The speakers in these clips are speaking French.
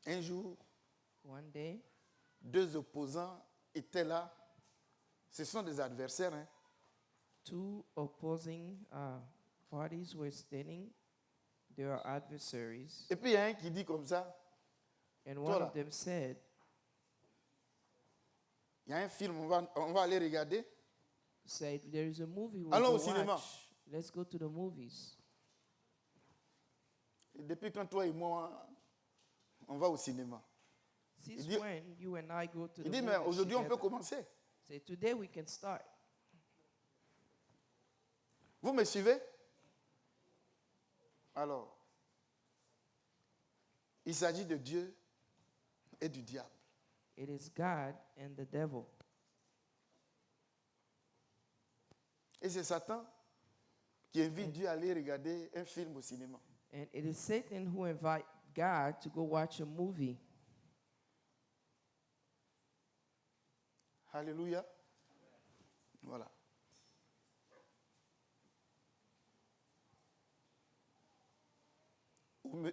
Un jour, one day, deux opposants étaient là. Ce sont des adversaires. Hein. two opposing parties were standing. They are adversaries. Et puis il y a un qui dit comme ça, And Toi, one là. of them said, il y a un film, on va aller regarder. there is a movie we'll Allons go au cinéma. watch. Let's go to the movies. Et depuis quand toi et moi, on va au cinéma. Since dit- when you and I go to Il the dit, mais movies aujourd'hui on peut together? commencer. Say, today we can start. Vous me suivez? Alors, il s'agit de Dieu et du diable. It is God and the devil. Et c'est Satan qui invite Dieu à aller regarder un film au cinéma. And it is Satan who invite God to go watch a movie. Alléluia. Voilà.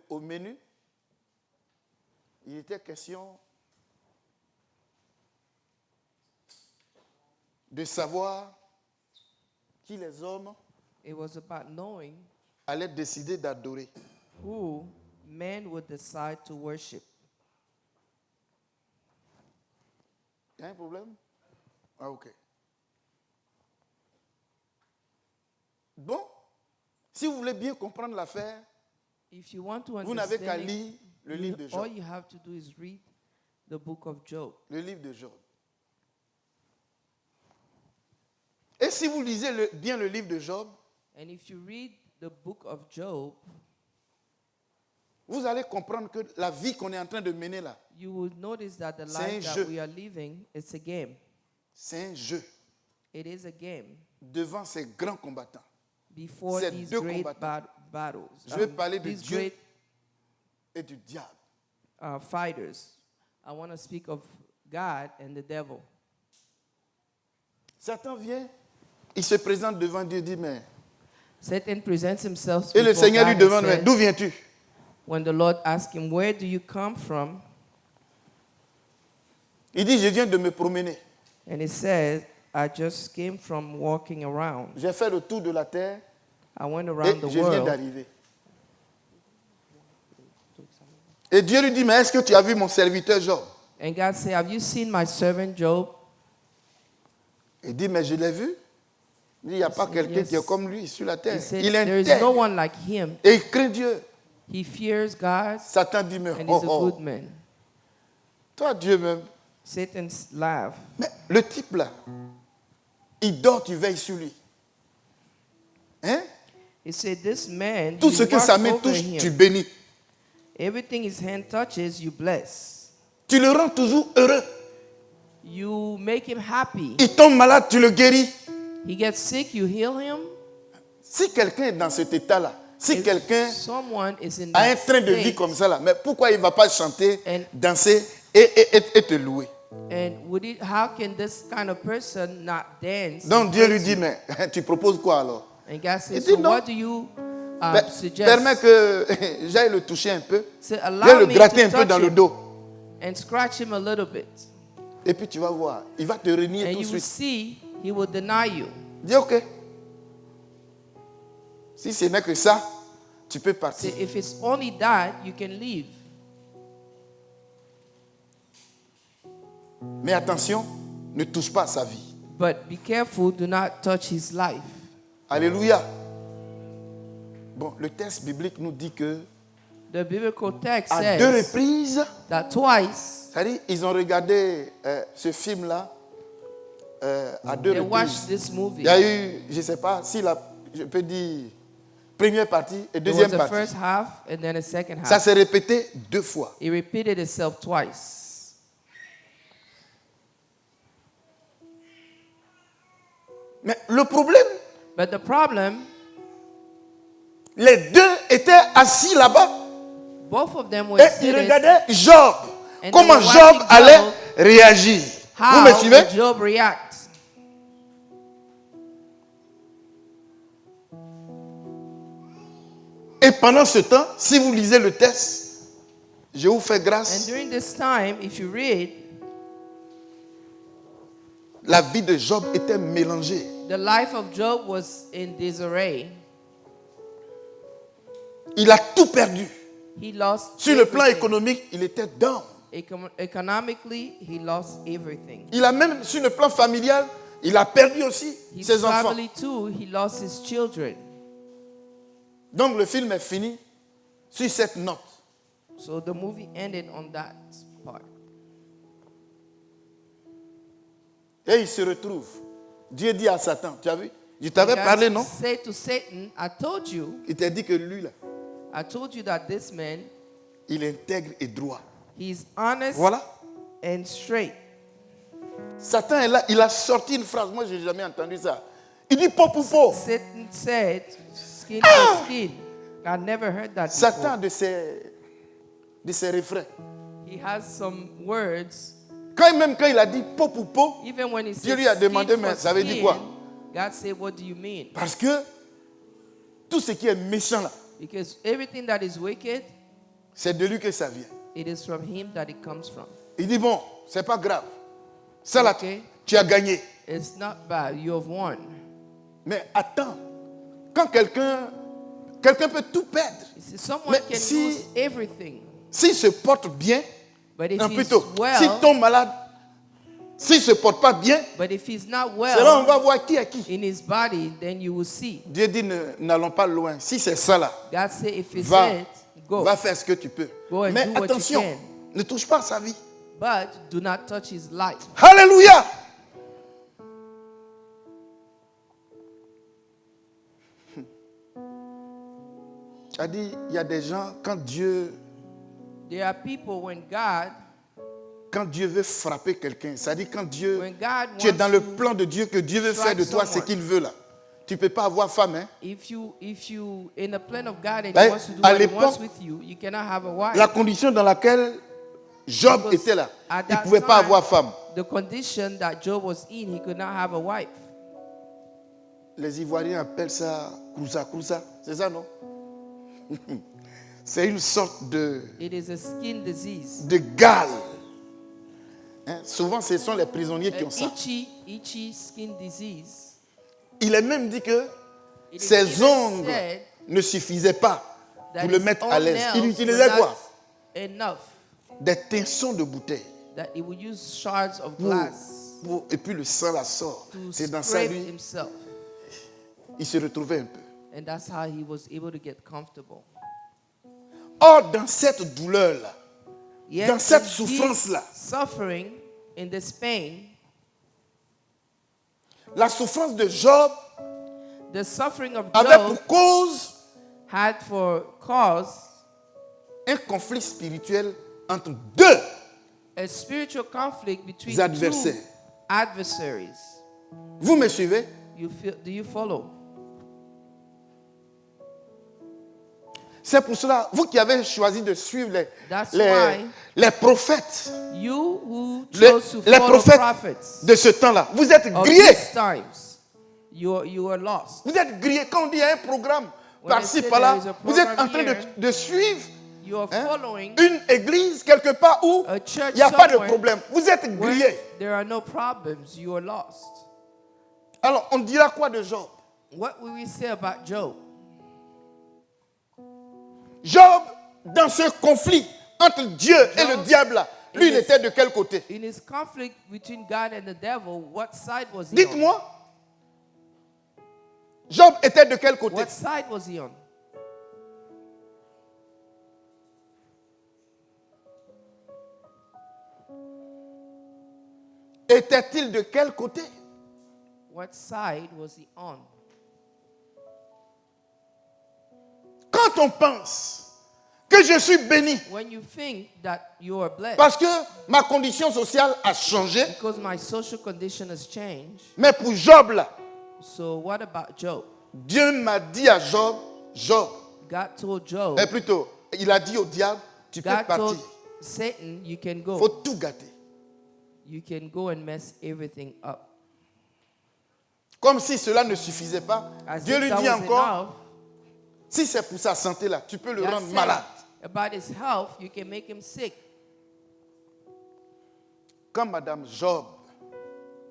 Au menu, il était question de savoir qui les hommes It was about knowing allaient décider d'adorer. who men would decide to worship. Il y a un problème? Ah, ok. Bon, si vous voulez bien comprendre l'affaire, If you want to vous n'avez qu'à understand lire le livre de it, all Job. you have to do is read the book of Job. Le livre de Job. Et si vous lisez bien le livre de Job, And if you read the book of Job, vous allez comprendre que la vie qu'on est en train de mener là, you will notice that the C'est un life jeu. that we are living, it's a game. c'est un jeu It is a game devant ces grands combattants. before C'est these deux great combattants. battles. Je vais parler de These Dieu great et du diable. fighters. I want to speak of God and the devil. Satan vient, il se présente devant Dieu et dit, mais... Satan presents himself Et le before Seigneur lui God and demande, mais says, d'où viens-tu? when the Lord asks him, where do you come from? Il dit, je viens de me promener. And he says, I just came from walking around. J'ai fait le tour de la terre I went et around the je viens world. d'arriver. Et Dieu lui dit, mais est-ce que tu as vu mon serviteur Job? And God said, have you seen my servant Job? Il dit, mais je l'ai vu. Il dit, il n'y a pas said, quelqu'un yes. qui est comme lui sur la terre. He said, Il est there is intègre no one like him. et il craint Dieu. He fears God Satan dit, mais and oh, is a oh, good man. toi Dieu même. Satan laughed. Mais le type là, il dort, tu veilles sur lui. Hein? He said, this man, Tout you ce que watch sa main over touche, him. tu bénis. Everything his hand touches, you bless. Tu le rends toujours heureux. You make him happy. Il tombe malade, tu le guéris. He gets sick, you heal him. Si quelqu'un est dans cet état-là, si If quelqu'un someone is in a un that train de vie state, comme ça là, mais pourquoi il ne va pas chanter, And- danser et te louer? and how can this kind of person not dance? Donc and Dieu lui praise dit, you? mais tu proposes quoi alors? And God Il says, dit so non. what do you suggest? Permets que j'aille le toucher un peu, Say, j'aille allow le me gratter to un peu touch dans le him dos. and scratch him a little bit. Et puis tu vas voir, il va te renier And tout de you will suite. see he will deny you. Dis ok. Si ce n'est que ça, tu peux partir. Say, if it's only that, you can leave. Mais attention, ne touche pas à sa vie. But be careful, do not touch his life. Alléluia. Bon, le texte biblique nous dit que The biblical text à deux says reprises, that twice c'est-à-dire ils ont regardé ce film-là à deux they watched reprises. this movie. Il y a eu, je ne sais pas si je peux dire première partie et There was deuxième a partie. first half and then a second Ça half. s'est répété deux fois. It repeated itself twice. Mais le problème, But the problem, les deux étaient assis là-bas both of them were et ils seated. regardaient Job. And Comment they were Job watching allait Job. réagir. Vous me How suivez? would Job react? Et pendant ce temps, si vous lisez le texte, Je vous fais And grâce. during this time, if you read, La vie de Job était mélangée. the life of Job was in disarray. Il a tout perdu. He lost Sur le plan everything. économique, il était down. Economically, he lost everything. Il a même, sur le plan familial, il a perdu aussi His ses enfants. family too, he lost his children. Donc le film est fini sur cette note. So the movie ended on that part. Et il se retrouve. Dieu dit à Satan, tu as vu? Je t'avais God parlé, non? said to Satan, I told you, Il t'a dit que lui, là, I told you that this man, il est intègre et droit. he's honest Voilà. and straight. Satan est là, il a sorti une phrase. Moi, je n'ai jamais entendu ça. Il dit pot pour pot. Satan said, skin to skin. I never heard that before. Satan de ses refrains. He has some words, Même quand il a dit pot pour pot, even when he Dieu said lui a skin demandé, mais for ça veut dire skin, quoi? God said, what do you mean? Parce que tout ce qui est méchant là, Because everything that is wicked, c'est de lui que ça vient. it is from him that it comes from. Il dit bon, c'est pas grave. Ça là, Ok. tu as gagné. It's not bad. You have won. Mais attends, quand quelqu'un peut tout perdre, You see, someone Mais can si- lose everything, s'il se porte bien, but if non, he's plutôt, well, s'il tombe malade, s'il se porte pas bien, but if he's not c'est là on well va voir qui est qui. in his body, then you will see. Dieu dit n'allons pas loin. Si c'est ça là, God said, if it's Va. it, go. va faire ce que tu peux. Go and Mais do what you attention, can. ne touche pas à sa vie. But do not touch his life. Alléluia. Tu as dit, il y a des gens, quand Dieu There are people when God veut frapper quelqu'un, c'est-à-dire quand Dieu, When God tu es wants dans le to plan de Dieu que Dieu veut faire de strike toi ce someone. qu'il veut là. Tu ne peux pas avoir femme. Hein? If you in the plan of God and Ben, He wants to do à what He wants l'époque, with you, you cannot have a wife. La condition dans laquelle Job Because était là, at il ne that pouvait pas time, avoir femme. The condition that Job was in, he could not have a wife. Les Ivoiriens appellent ça krousa. C'est ça, non? C'est une sorte de It is a skin disease. gale. Hein? Souvent, ce sont les prisonniers qui An ont ça. itchy skin disease. Il est même dit que It is ses even ongles said ne suffisaient pas that pour le his mettre own à l'aise. Il nails utilisait were quoi? not enough, Des tinsons de bouteille. that he would use shards of glass Et puis le sang la sort. to C'est dans ça, scrape lui, himself. il se retrouvait un peu. And that's how he was able to get comfortable. Or, dans cette douleur-là, Yet dans cette in this souffrance-là, suffering, in this pain, la souffrance de Job the suffering of avait Job pour cause had for cause un conflit spirituel entre deux a spiritual conflict between adversaires. two adversaries. Vous me suivez? Do you follow? C'est pour cela, vous qui avez choisi de suivre That's why les prophètes you who Les- chose to les follow prophètes prophets de ce temps-là, vous êtes of grillés. these times, you are lost. Vous êtes grillés. Quand on dit il y a un programme When par-ci, I say par-là, there is a vous êtes en program train here, de suivre You are hein, following une église quelque part où a church il n'y a pas de somewhere problème. Vous êtes where grillés. there are no problems. You are lost. Alors, on dira quoi de Job? What will we say about Job? Job, dans ce conflit entre Dieu et le Job, diable, là, lui, il it is- était de quel côté? In his conflict between God and the devil, what side was he on? Dites-moi. Job était de quel côté? What side was he on? Était-il de quel côté? What side was he on? Quand on pense que je suis béni When you think that you are blessed, parce que ma condition sociale a changé, because my social condition has changed. mais pour Job, là, So what about Job? Dieu m'a dit à Job, Job, God told Job, plutôt, il a dit au diable, tu peux God partir. told Satan, you can Il go. faut tout gâter. You can go and mess everything up. Comme si cela ne suffisait pas, As Dieu if lui that dit was encore, enough, si c'est pour sa santé là, tu peux le God rendre said, malade. about his health, you can make him sick. Quand Madame Job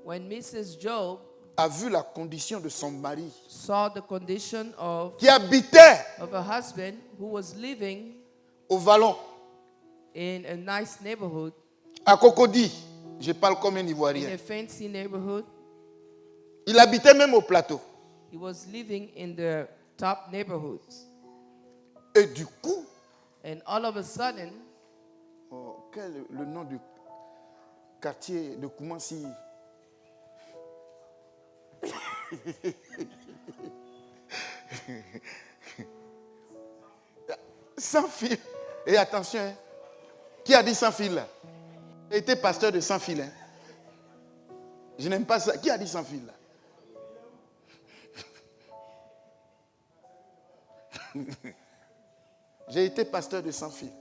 When Mrs. Job a vu la condition de son mari saw the condition of qui habitait a husband who was living au Vallon, in a nice neighborhood, à Cocody, je parle comme un in Ivoirien. a fancy neighborhood, Il habitait même au plateau. he was living in the top neighborhoods. Et du coup, And all of a sudden, quel est le nom du quartier de Koumansi? Sans fil. Et attention, hein, qui a dit sans fil là? Il était pasteur de sans fil. Hein. Je n'aime pas ça. Qui a dit sans fil là? J'ai été pasteur de sans fil.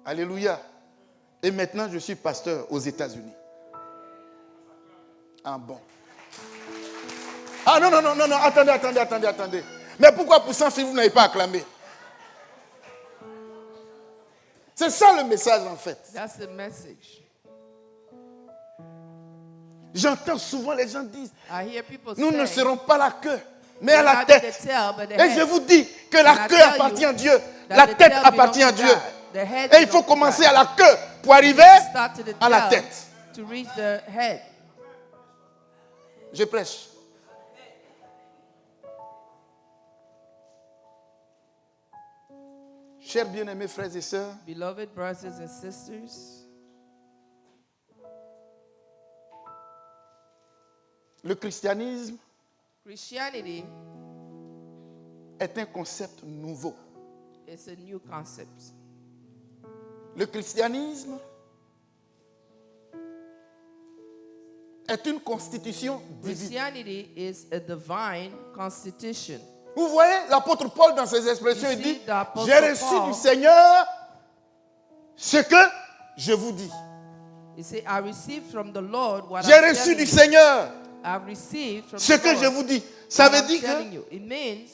Alléluia. Et maintenant, je suis pasteur aux États-Unis. Ah bon. Ah non, attendez. Mais pourquoi pour sans fil, vous n'avez pas acclamé? C'est ça le message en fait. that's the message. J'entends souvent les gens dire, I hear people nous ne say, serons pas la queue, mais à "We're la not the tête. tail, but the Et je head." vous dis que And la I queue tell appartient you à Dieu. that La the tête tail appartient belongs à to Dieu. God. The head Et il faut belongs to commencer God. à la queue pour arriver Start to the à la tail tête. to reach the head. Je prêche. Chers bien-aimés frères et sœurs, Beloved brothers and sisters, le christianisme Christianity est un concept nouveau. is a new concept. Le christianisme est une constitution divine. Christianity is a divine constitution. Vous voyez, l'apôtre Paul dans ses expressions, You il see, dit, the Apostle j'ai reçu Paul- du Seigneur ce que je vous dis. He said, I received from the Lord what J'ai I'm reçu telling du you. Seigneur I've received from ce the que Lord je vous dis. Ça what veut I'm dire telling que you. It means,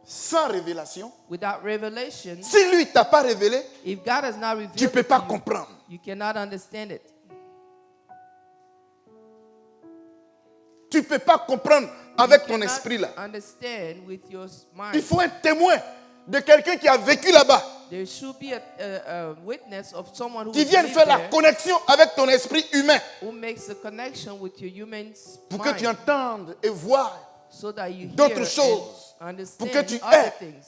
sans révélation, without revelation, si lui ne t'a pas révélé, if God has not revealed tu ne peux it pas to you, comprendre. you cannot understand it. Tu ne peux pas comprendre avec You ton cannot esprit là. understand with your mind. Il faut un témoin de quelqu'un qui a vécu là-bas, There should be a witness of someone who qui has vienne lived faire la there, connexion avec ton esprit humain who makes a connection with your human pour que tu mind, entendes et vois so that you d'autres hear choses, and pour que understand tu other aies things,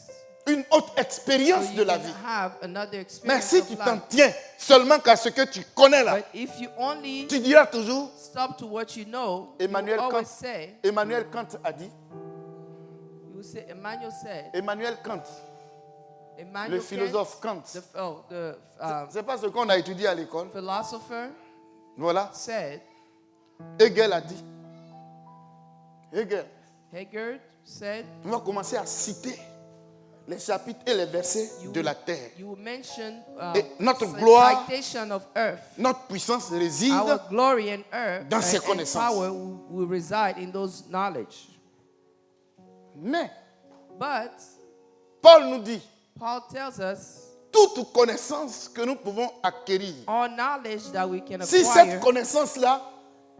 une autre so expérience de you la can vie. have another Mais experience si of tu t'en life. tiens seulement qu'à ce que tu connais là, But if you only tu diras toujours, stop to what you know, Emmanuel you Kant, always say, Emmanuel Kant a dit, you say, Emmanuel said, Emmanuel Kant, Emmanuel le philosophe Kant, the c'est pas ce qu'on a étudié à l'école. philosopher Voilà, said, Hegel a dit. Hegel said, On va commencer à citer les chapitres et les versets you de la terre. you mention Et notre gloire, citation of earth. notre puissance réside. Our glory and earth dans ces and connaissances. power will reside in those knowledge. Mais But Paul nous dit, Paul tells us toute connaissance que nous pouvons acquérir, all knowledge that we can si acquire, cette connaissance-là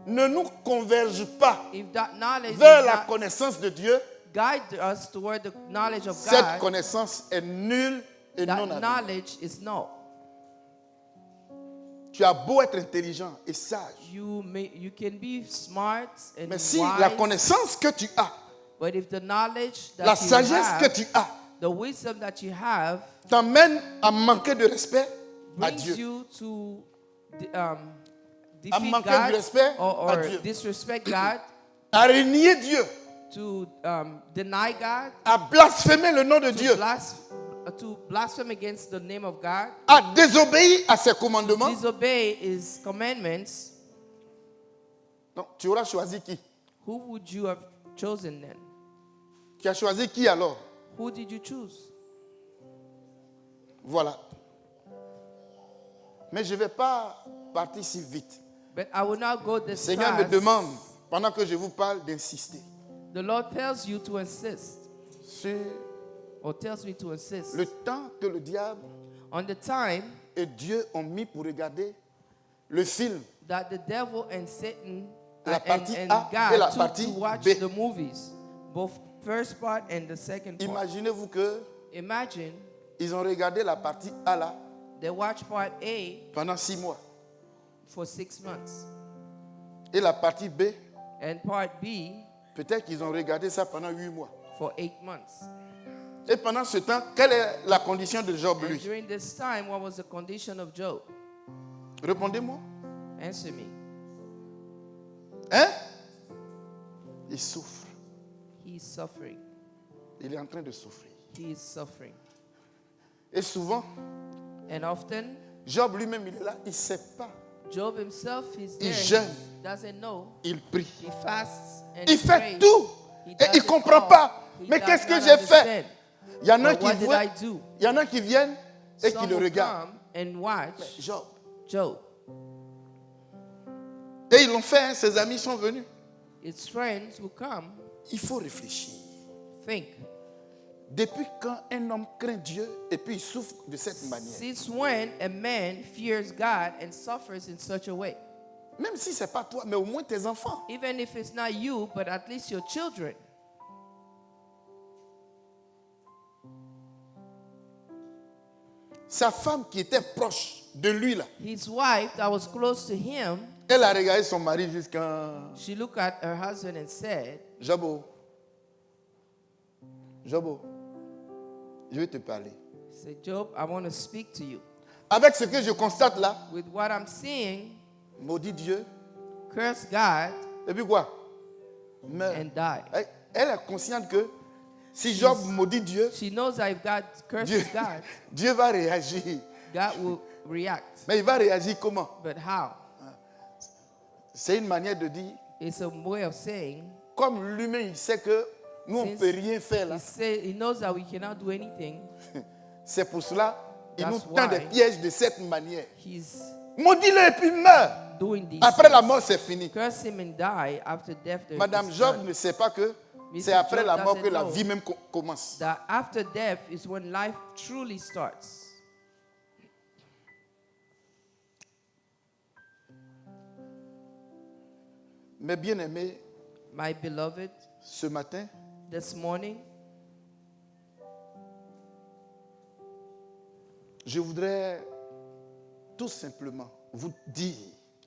ne nous converge pas if that knowledge vers does la not connaissance de Dieu, guide us toward the knowledge of cette God, connaissance est nulle et that non aveugle. knowledge is null. Tu as beau être intelligent et sage, You can be smart and mais si wise, la connaissance que tu as, but if the knowledge that la you sagesse have, que tu as, the wisdom that you have, t'amène à manquer de respect à brings Dieu, you to defeat manquer God du respect or à Dieu. disrespect God, à renier Dieu, to deny God, à blasphémer le nom de Dieu, to blaspheme against the name of God, à désobéir à ses commandements, disobey His commandments, donc tu auras choisi qui? who would you have chosen then? Tu as choisi qui alors? Who did you choose? Voilà. Mais je ne vais pas partir si vite. But I will not go Le this Seigneur me fast. demande, pendant que je vous parle, d'insister The Lord tells you to insist sur or tells me to insist le temps que le diable on the time et Dieu ont mis pour regarder le film, that the devil and Satan La partie and A et la God took partie to watch B. the movies, both first part and the second part. imaginez-vous que Imagine ils ont regardé la partie A là they watch part A pendant 6 mois for 6 months et la partie B, and part B peut-être qu'ils ont regardé ça pendant 8 mois. for 8 months. Et pendant ce temps, quelle est la condition de Job, And lui? during this time, what was the condition of Job? Répondez-moi. Answer me. Hein? Il souffre. He's suffering. Il est en train de souffrir. He is suffering. Et souvent, And often, Job lui-même, il est là, il ne sait pas. Job himself is Il there. jeûne. He doesn't know. Il prie. He fasts and Il he fait prays. tout. He Et does il it ne comprend all. pas. He Mais does qu'est-ce que not j'ai fait? understand. Il y en a But qui what did voient, I do? il y en a qui viennent et qui Some le will regardent. come and watch Job. Job. Et ils l'ont fait, hein, ses amis sont venus. His friends will come, Il faut réfléchir. think. Depuis quand un homme craint Dieu et puis il souffre de cette manière? Since when a man fears God and suffers in such a way? Même si ce n'est pas toi, mais au moins tes enfants. Even if it's not you, but at least your children. Sa femme qui était proche de lui, là, His wife that was close to him, elle a regardé son mari jusqu'à she looked at her husband and said, Jobo. Jobo, je vais te parler. said, Job, I want to speak to you. Avec ce que je constate là, With what I'm seeing, maudit Dieu. curse God Et puis quoi? Meurt. and die. Elle est consciente que si Job maudit Dieu, She knows that if God Dieu, curses God, Dieu va réagir. God will react. Mais il va réagir comment? But how? C'est une manière de dire, It's a way of saying, comme lui-même il sait que nous on ne Since peut rien faire là, he knows that we cannot do anything. c'est pour cela il nous That's tend why des pièges de cette manière. He's Maudis-le et puis meurt. doing these Après la things. mort, c'est fini. Curse him and die. After death, there Madame is Job none. ne sait pas que Mrs. c'est après Job la mort doesn't que la know vie même commence. That after death is when life truly starts. Mais bien aimé, My beloved, ce matin, this morning, je voudrais tout simplement vous dire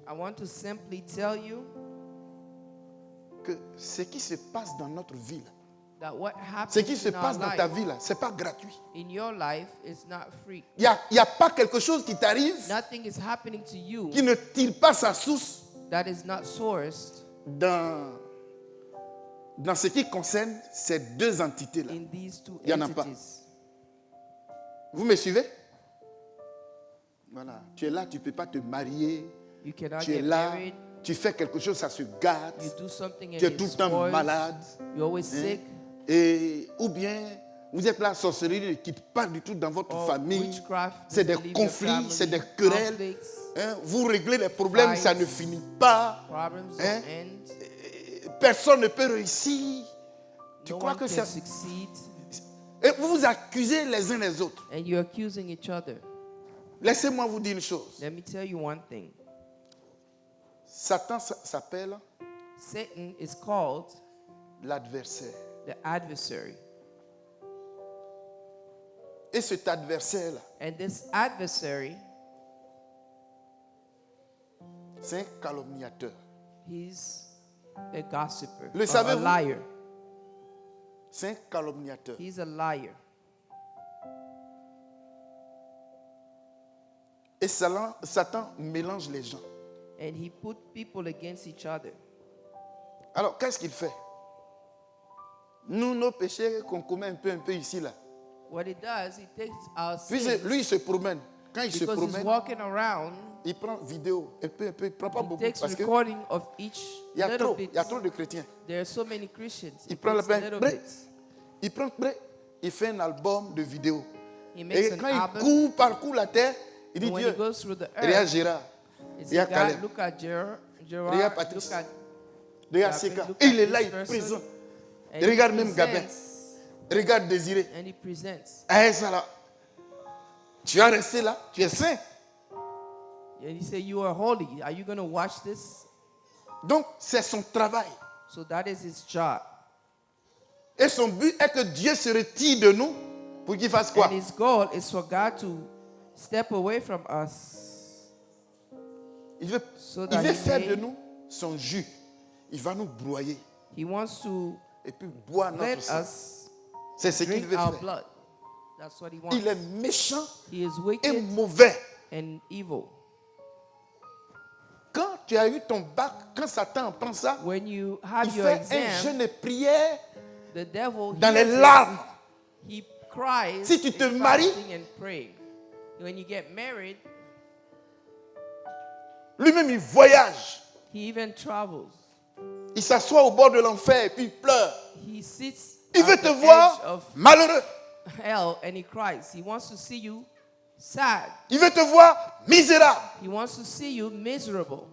I want to simply tell you que ce qui se passe dans notre vie, là, that what ce qui happens se in our passe dans ta life, vie, là, ce n'est pas gratuit. in your life, is not free. Il n'y a pas quelque chose qui t'arrive Nothing is happening to you qui ne tire pas sa source that is not sourced dans ce qui concerne ces deux entités-là. in these two Il y en a pas. entities. Vous me suivez? Voilà. Tu es là, tu ne peux pas te marier. You cannot Tu es get là, married. tu fais quelque chose, ça se gâte. You do something and Tu es it tout le temps spoils. malade. You're always hein. sick. Et, ou bien, vous êtes là, sorcellerie ne quitte pas du tout dans votre Or famille. witchcraft C'est doesn't des leave your conflits, family, c'est des querelles. conflicts, hein. Vous réglez les problèmes, ça ne fights. finit pas. problems don't Hein? end. Personne ne peut réussir. Tu No crois one que can c'est... succeed. Et vous vous accusez les uns les autres. And you're accusing each other. Laissez-moi vous dire une chose. Let me tell you one thing. Satan s'appelle Satan is called l'adversaire. the adversary. Et cet adversaire-là, And this adversary, c'est un calomniateur. he's a gossiper, Le or a savez-vous? liar. C'est un calomniateur. He's a liar. Et Satan mélange les gens. And he put people against each other. Alors, qu'est-ce qu'il fait? Nous, nos péchés qu'on commet un peu ici, là. What he does, he takes our Puis sins, lui, il se promène. Quand il se because he's promène, walking around, il prend vidéo. Un peu, il prend pas he beaucoup. takes Parce qu'il recording of each y a little trop, bit. il y a trop de chrétiens. There are so many Christians. Il He prend le takes pain, little bref. bits. Il prend, bref, il fait un album de vidéos. He makes Et an quand album. il parcourt la terre, il dit And when Dieu, he goes through the regarde earth, Gérard, he regarde says, Caleb, God, look at Gerard, regarde Patrice, look at regarde Gabin, Seka. look Et at il est là, this il person. présente. and Et regarde he même Gabin. presents Regarde Désiré. and he presents. Eh, ça là. Tu as resté là. Tu es saint. And he said, you are holy. Are you going to watch this? Donc, c'est son travail. So that is his job. Et son but est que Dieu se retire de nous pour qu'il fasse quoi? And his goal is for God to step away from us. Il veut, So il that veut he faire may- de nous son jus. Il va nous broyer He wants to et puis boire let notre sang. us C'est ce qu'il drink veut our faire. blood. That's what he wants. Il est méchant He is et wicked mauvais. and evil. Quand tu as eu ton bac, quand Satan entend ça, When you il have your fait un exam, jeûne et prière the devil dans les hears it. larmes. He cries Si tu te in maries- fasting and praying. When you get married, Lui-même, il voyage. he even travels. Il s'assoit au bord de l'enfer et puis il pleure. He sits Il veut at te the edge voir of malheureux. hell and he cries. He wants to see you sad. Il veut te voir misérable. He wants to see you miserable.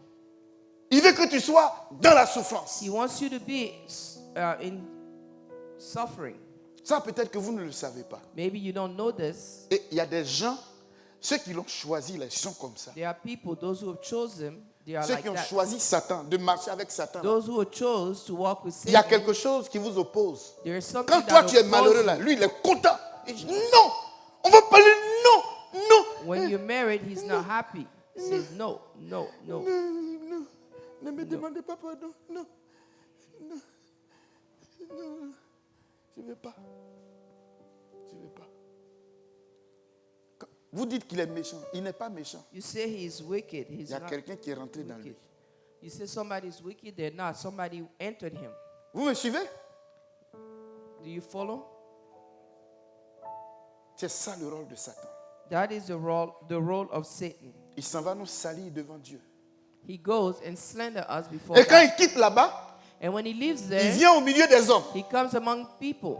Il veut que tu sois dans la souffrance. He wants you to be in suffering. Ça, peut-être que vous ne le savez pas. Maybe you don't know this. Et il y a des gens, ceux qui l'ont choisi, là, ils sont comme ça. There are people, those who have chosen, they are Ceux like qui ont that. choisi Satan, de marcher avec Satan. Those who chose to walk with Il y a Satan, quelque chose qui vous oppose. there is something Quand toi that tu es opposes malheureux you. là, lui il est content. Il dit non, on va parler non, non. When you're married, he's not happy. He says, no, no, no. Non, ne me demandez pas pardon. Non, non, non. Je ne veux pas. Je ne veux pas. Vous dites qu'il est méchant. Il n'est pas méchant. You say he's wicked. Il He's y a not quelqu'un qui est rentré dans lui. wicked. You say somebody's wicked. They're not. Somebody entered him. Vous me suivez? Do you follow? C'est ça le rôle de Satan. That is the role of Satan. Il s'en va nous salir devant Dieu. He goes and slander us before Et quand God. il quitte là-bas, And when he lives il there, vient au milieu des hommes. he comes among people.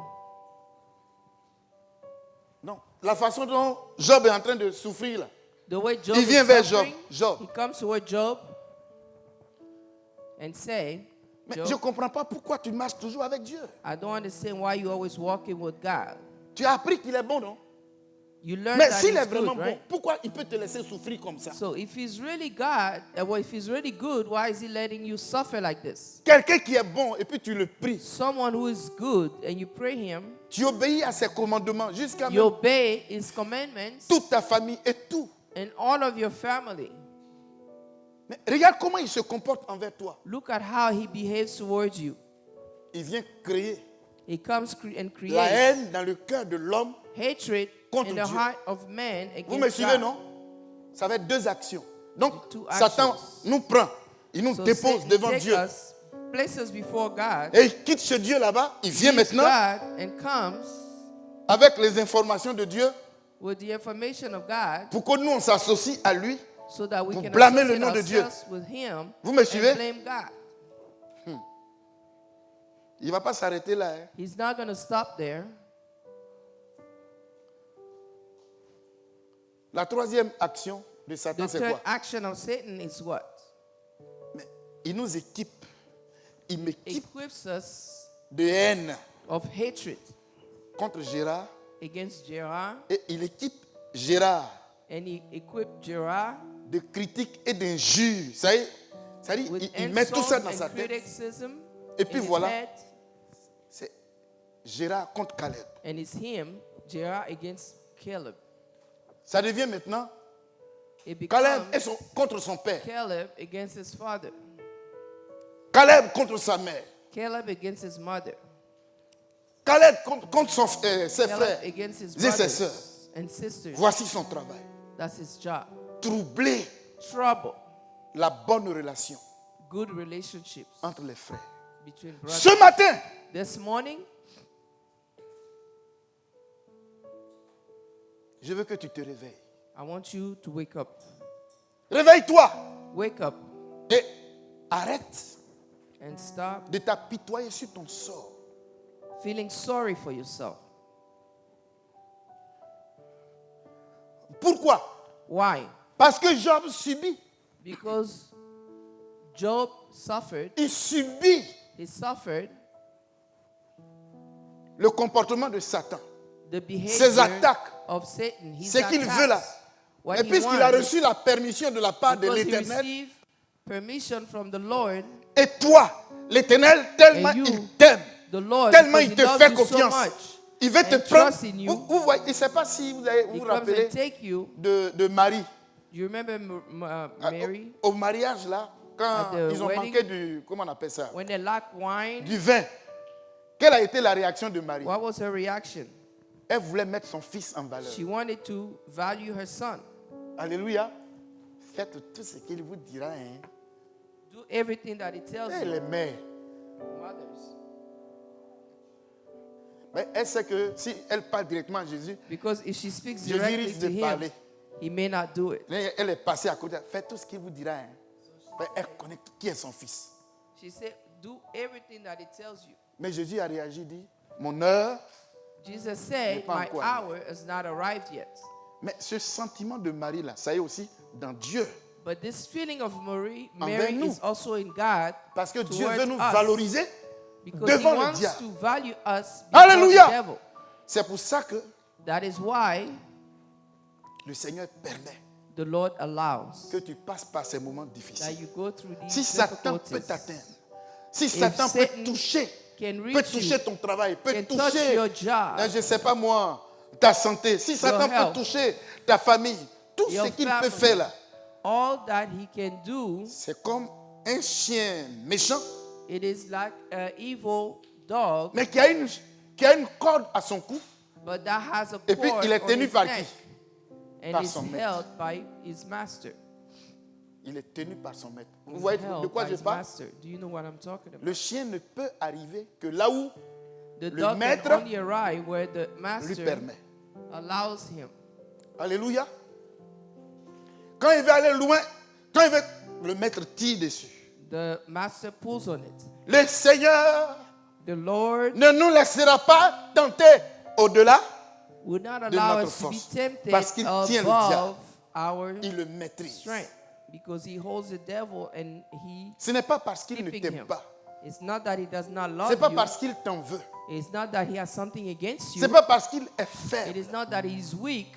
Non. La façon dont Job est en train de souffrir là. The way Job Il vient is vers suffering, Job. he comes toward Job and say, Mais Job, je ne comprends pas pourquoi tu marches toujours avec Dieu. I don't understand why you always walking with God. Tu as appris qu'il est bon, non? You learn Mais that s'il he's est vraiment good, right? bon, pourquoi il peut te laisser souffrir comme ça? So if he's really God, if he's really good, why is he letting you suffer like this? Quelqu'un qui est bon et puis tu le pries. Someone who is good and you pray him, Tu obéis à ses commandements jusqu'à you même obey his commandments toute ta famille et tout. and all of your family. Mais regarde comment il se comporte envers toi. Look at how he behaves towards you. Il vient créer He comes and la creates haine dans le cœur de l'homme. hatred Contre in the Dieu. heart of man Vous me against suivez, God. non? Ça va être deux actions. Donc, Two Satan actions. nous prend. Il nous So dépose Satan devant take Dieu. us, place us before God, Et il quitte ce Dieu là-bas. Il vient leaves maintenant God and comes avec les informations de Dieu with the information of God pour que nous, on s'associe à lui. so that we Pour can blâmer le associate nom de Dieu. ourselves with him Vous me and suivez? blame God. Il ne va pas s'arrêter là. Hein. He's not going to stop there. La troisième action de Satan, The c'est third quoi? action of Satan is what? Mais il nous équipe. Il m'équipe Equips us de haine of hatred contre Gérard. against Gerard, Et il équipe Gérard and he equipped Gerard de critiques et d'injures. Ça y est, c'est-à-dire, with il met tout ça dans insult sa and tête. criticism Et puis in his voilà. head, C'est Gérard contre Caleb. and it's him, Gerard against Caleb. Ça devient maintenant It Caleb becomes contre son père. Caleb against his father, Caleb contre sa mère. Caleb against his mother, Caleb contre ses Caleb frères against his et ses brothers sœurs. and sisters. Voici son travail. That's his job. Troubler Trouble, la bonne relation good relationships entre les frères. between brothers. Ce matin, This morning, je veux que tu te réveilles. I want you to wake up. Réveille-toi Wake up et arrête and stop de t'apitoyer sur ton sort. feeling sorry for yourself. Pourquoi? Why? Parce que Job subit. Because Job suffered. Il subit. He suffered le comportement de Satan, the behavior ses attaques, of Satan, his ce qu'il veut là. attacks, what Et he puisqu'il a wants, reçu la permission de la part de because he l'Éternel, received permission from the Lord, et toi, l'Éternel, tellement And you, il t'aime, the Lord, tellement because il he te loves fait you so confiance, much, il veut te and prendre. trusts in you, Vous voyez, il ne sait pas si vous he vous comes rappelez and take you. de Marie. You remember Mary? Au mariage là, quand At the ils ont wedding, manqué du, comment on appelle ça, When they lacked wine, du vin. Quelle a été la réaction de Marie? what was her reaction? Elle voulait mettre son fils en valeur. She wanted to value her son. Alléluia. Faites tout ce qu'il vous dira. Hein. Do everything that he tells Elle you. les mères. Mothers. Mais elle sait que si elle parle directement à Jésus, Because if she speaks Jésus directly risque to de him, parler. he may not do it. Elle est passée à côté. Faites tout ce qu'il vous dira. Hein. Mais elle connaît qui est son fils. She said, do everything that he tells you. Mais Jésus a réagi, dit, mon heure. Jesus said, pas my encore hour has not arrived yet. Mais ce sentiment de Marie là, ça y est aussi dans Dieu. But this feeling of Mary Envers nous. is also in God. Parce que Dieu towards veut nous us. valoriser Because devant he le wants diable. to value us before Alléluia. the devil. C'est pour ça que That is why le Seigneur permet the Lord allows que tu passes par ces moments that difficiles. you go through these Si Satan peut difficulties. t'atteindre, si Satan peut Satan toucher, can reach peut toucher you, ton travail, peut can touch toucher, your job, je ne sais pas moi, ta santé, si Satan peut health, toucher ta famille, tout your ce qu'il family, peut faire là, all that he can do, c'est comme un chien méchant, it is like an evil dog, mais qui a une corde à son cou, but that has a et puis cord il est on tenu his par neck, qui? and Par is son maître. held by his master. Il est tenu par son maître. Vous He's voyez de held quoi by je his parle? master. Do you know what I'm talking about? Le chien ne peut arriver que là où The le dog maître can only arrive where the lui master permet. allows him. Alléluia. Quand il veut aller loin, quand il veut, le maître tire dessus. The master pulls on it. Le Seigneur The Lord ne nous laissera pas tenter au-delà. would not de allow notre us to be force. tempted Parce qu'il tient le diable. above our Il le maîtrise. strength, because he holds the devil and he Ce n'est pas parce qu'il ne keeping t'aime him. pas. It's not that he does not Ce love n'est pas you. parce qu'il t'en veut. It's not that he has something against Ce you. n'est pas parce qu'il est It faible. is not that he's weak,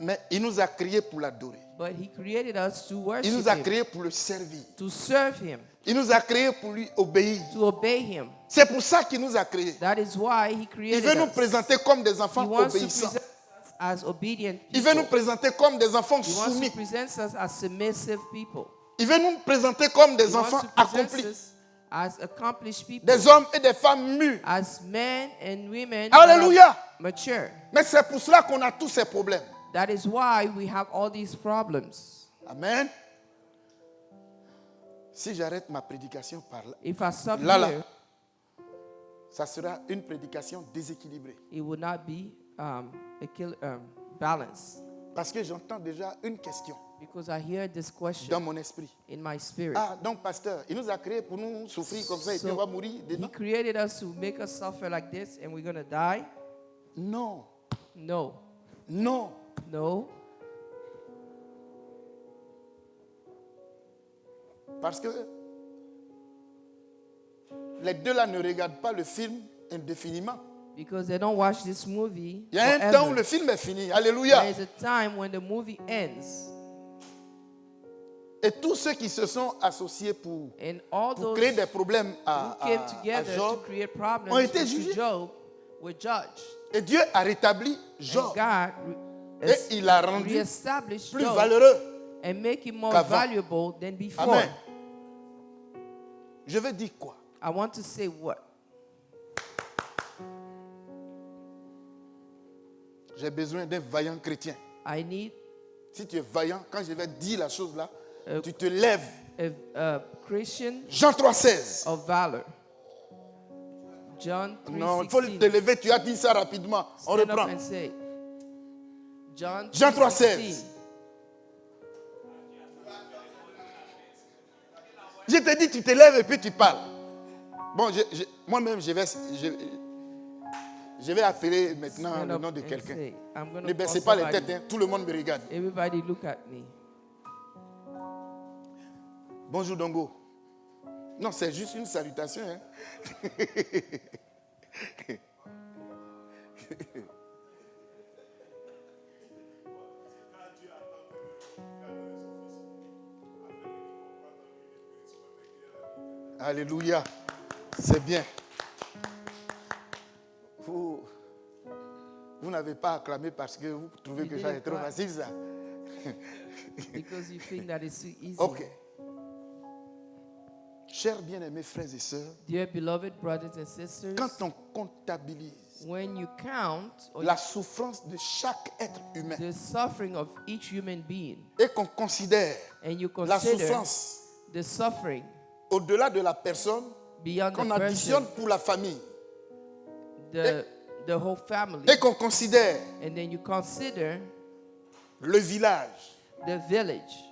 Mais il nous a créés pour l'adorer. but he created us to Il worship nous a him, créés pour le servir. to serve him, Il nous a créés pour lui obéir. to obey him. C'est pour ça qu'il nous a créés. That is why he Il created veut nous us. présenter comme des He enfants wants to obéissants. present us as obedient Il veut nous people. présenter comme des enfants He wants soumis. to present us as submissive people. Il veut nous présenter comme des He wants enfants to present accomplis. us as accomplished people, Des hommes et des femmes mûrs. as men and women that Alléluia. are mature. Mais c'est pour cela qu'on a tous ces problèmes. That is why we have all these problems. Amen. Si j'arrête ma prédication par là, If I stop Là, here, ça sera une prédication déséquilibrée. it will not be balanced, Parce que j'entends déjà une question because I hear this dans question mon esprit. in my spirit. Ah, donc pasteur, il nous a créés pour nous souffrir comme ça et puis on va mourir He dedans? created us to make us suffer like this and we're going to die? Non, No. non. No. Parce que les deux là ne regardent pas le film indéfiniment. Because they don't watch this movie Il y a un forever. temps où le film est fini. Alléluia. There is a time when the movie ends. Et tous ceux qui se sont associés pour And all those créer des problèmes who à came together to Job, create problems ont été to jugés. Job were judged. et Dieu a rétabli And Job. God Et il l'a rendu reestablished plus Job valeureux. and make him more qu'avant. valuable than before. Amen. Je veux dire quoi? I want to say what? J'ai besoin d'un vaillant chrétien. I need Si tu es vaillant, quand je vais dire la chose là, tu te lèves. a Christian Jean 3,16. of valor. John 3:16. Non, il faut te lever, tu as dit ça rapidement. On Stand up reprend. and say, John Jean 3:16. 3,16. Je te dis, tu te lèves et puis tu parles. Bon, moi-même, je vais appeler maintenant Stand le up nom de and quelqu'un. say, I'm gonna Ne call baissez pas les somebody. têtes, hein. Tout le monde me regarde. Everybody look at me. Bonjour Dongo. Non, c'est juste une salutation. Hein. Alléluia. C'est bien. Vous n'avez pas acclamé parce que vous trouvez You que ça est didn't trop clap. facile, ça. Because you think that it's too easy. Ok. Chers bien-aimés frères et sœurs, Dear beloved brothers and sisters, quand on comptabilise when you count or la souffrance de chaque être humain the suffering of each human being, et qu'on considère and you la consider souffrance the suffering au-delà de la personne, beyond qu'on the additionne person, pour la famille, the whole family, et qu'on considère and then you consider le village, the village,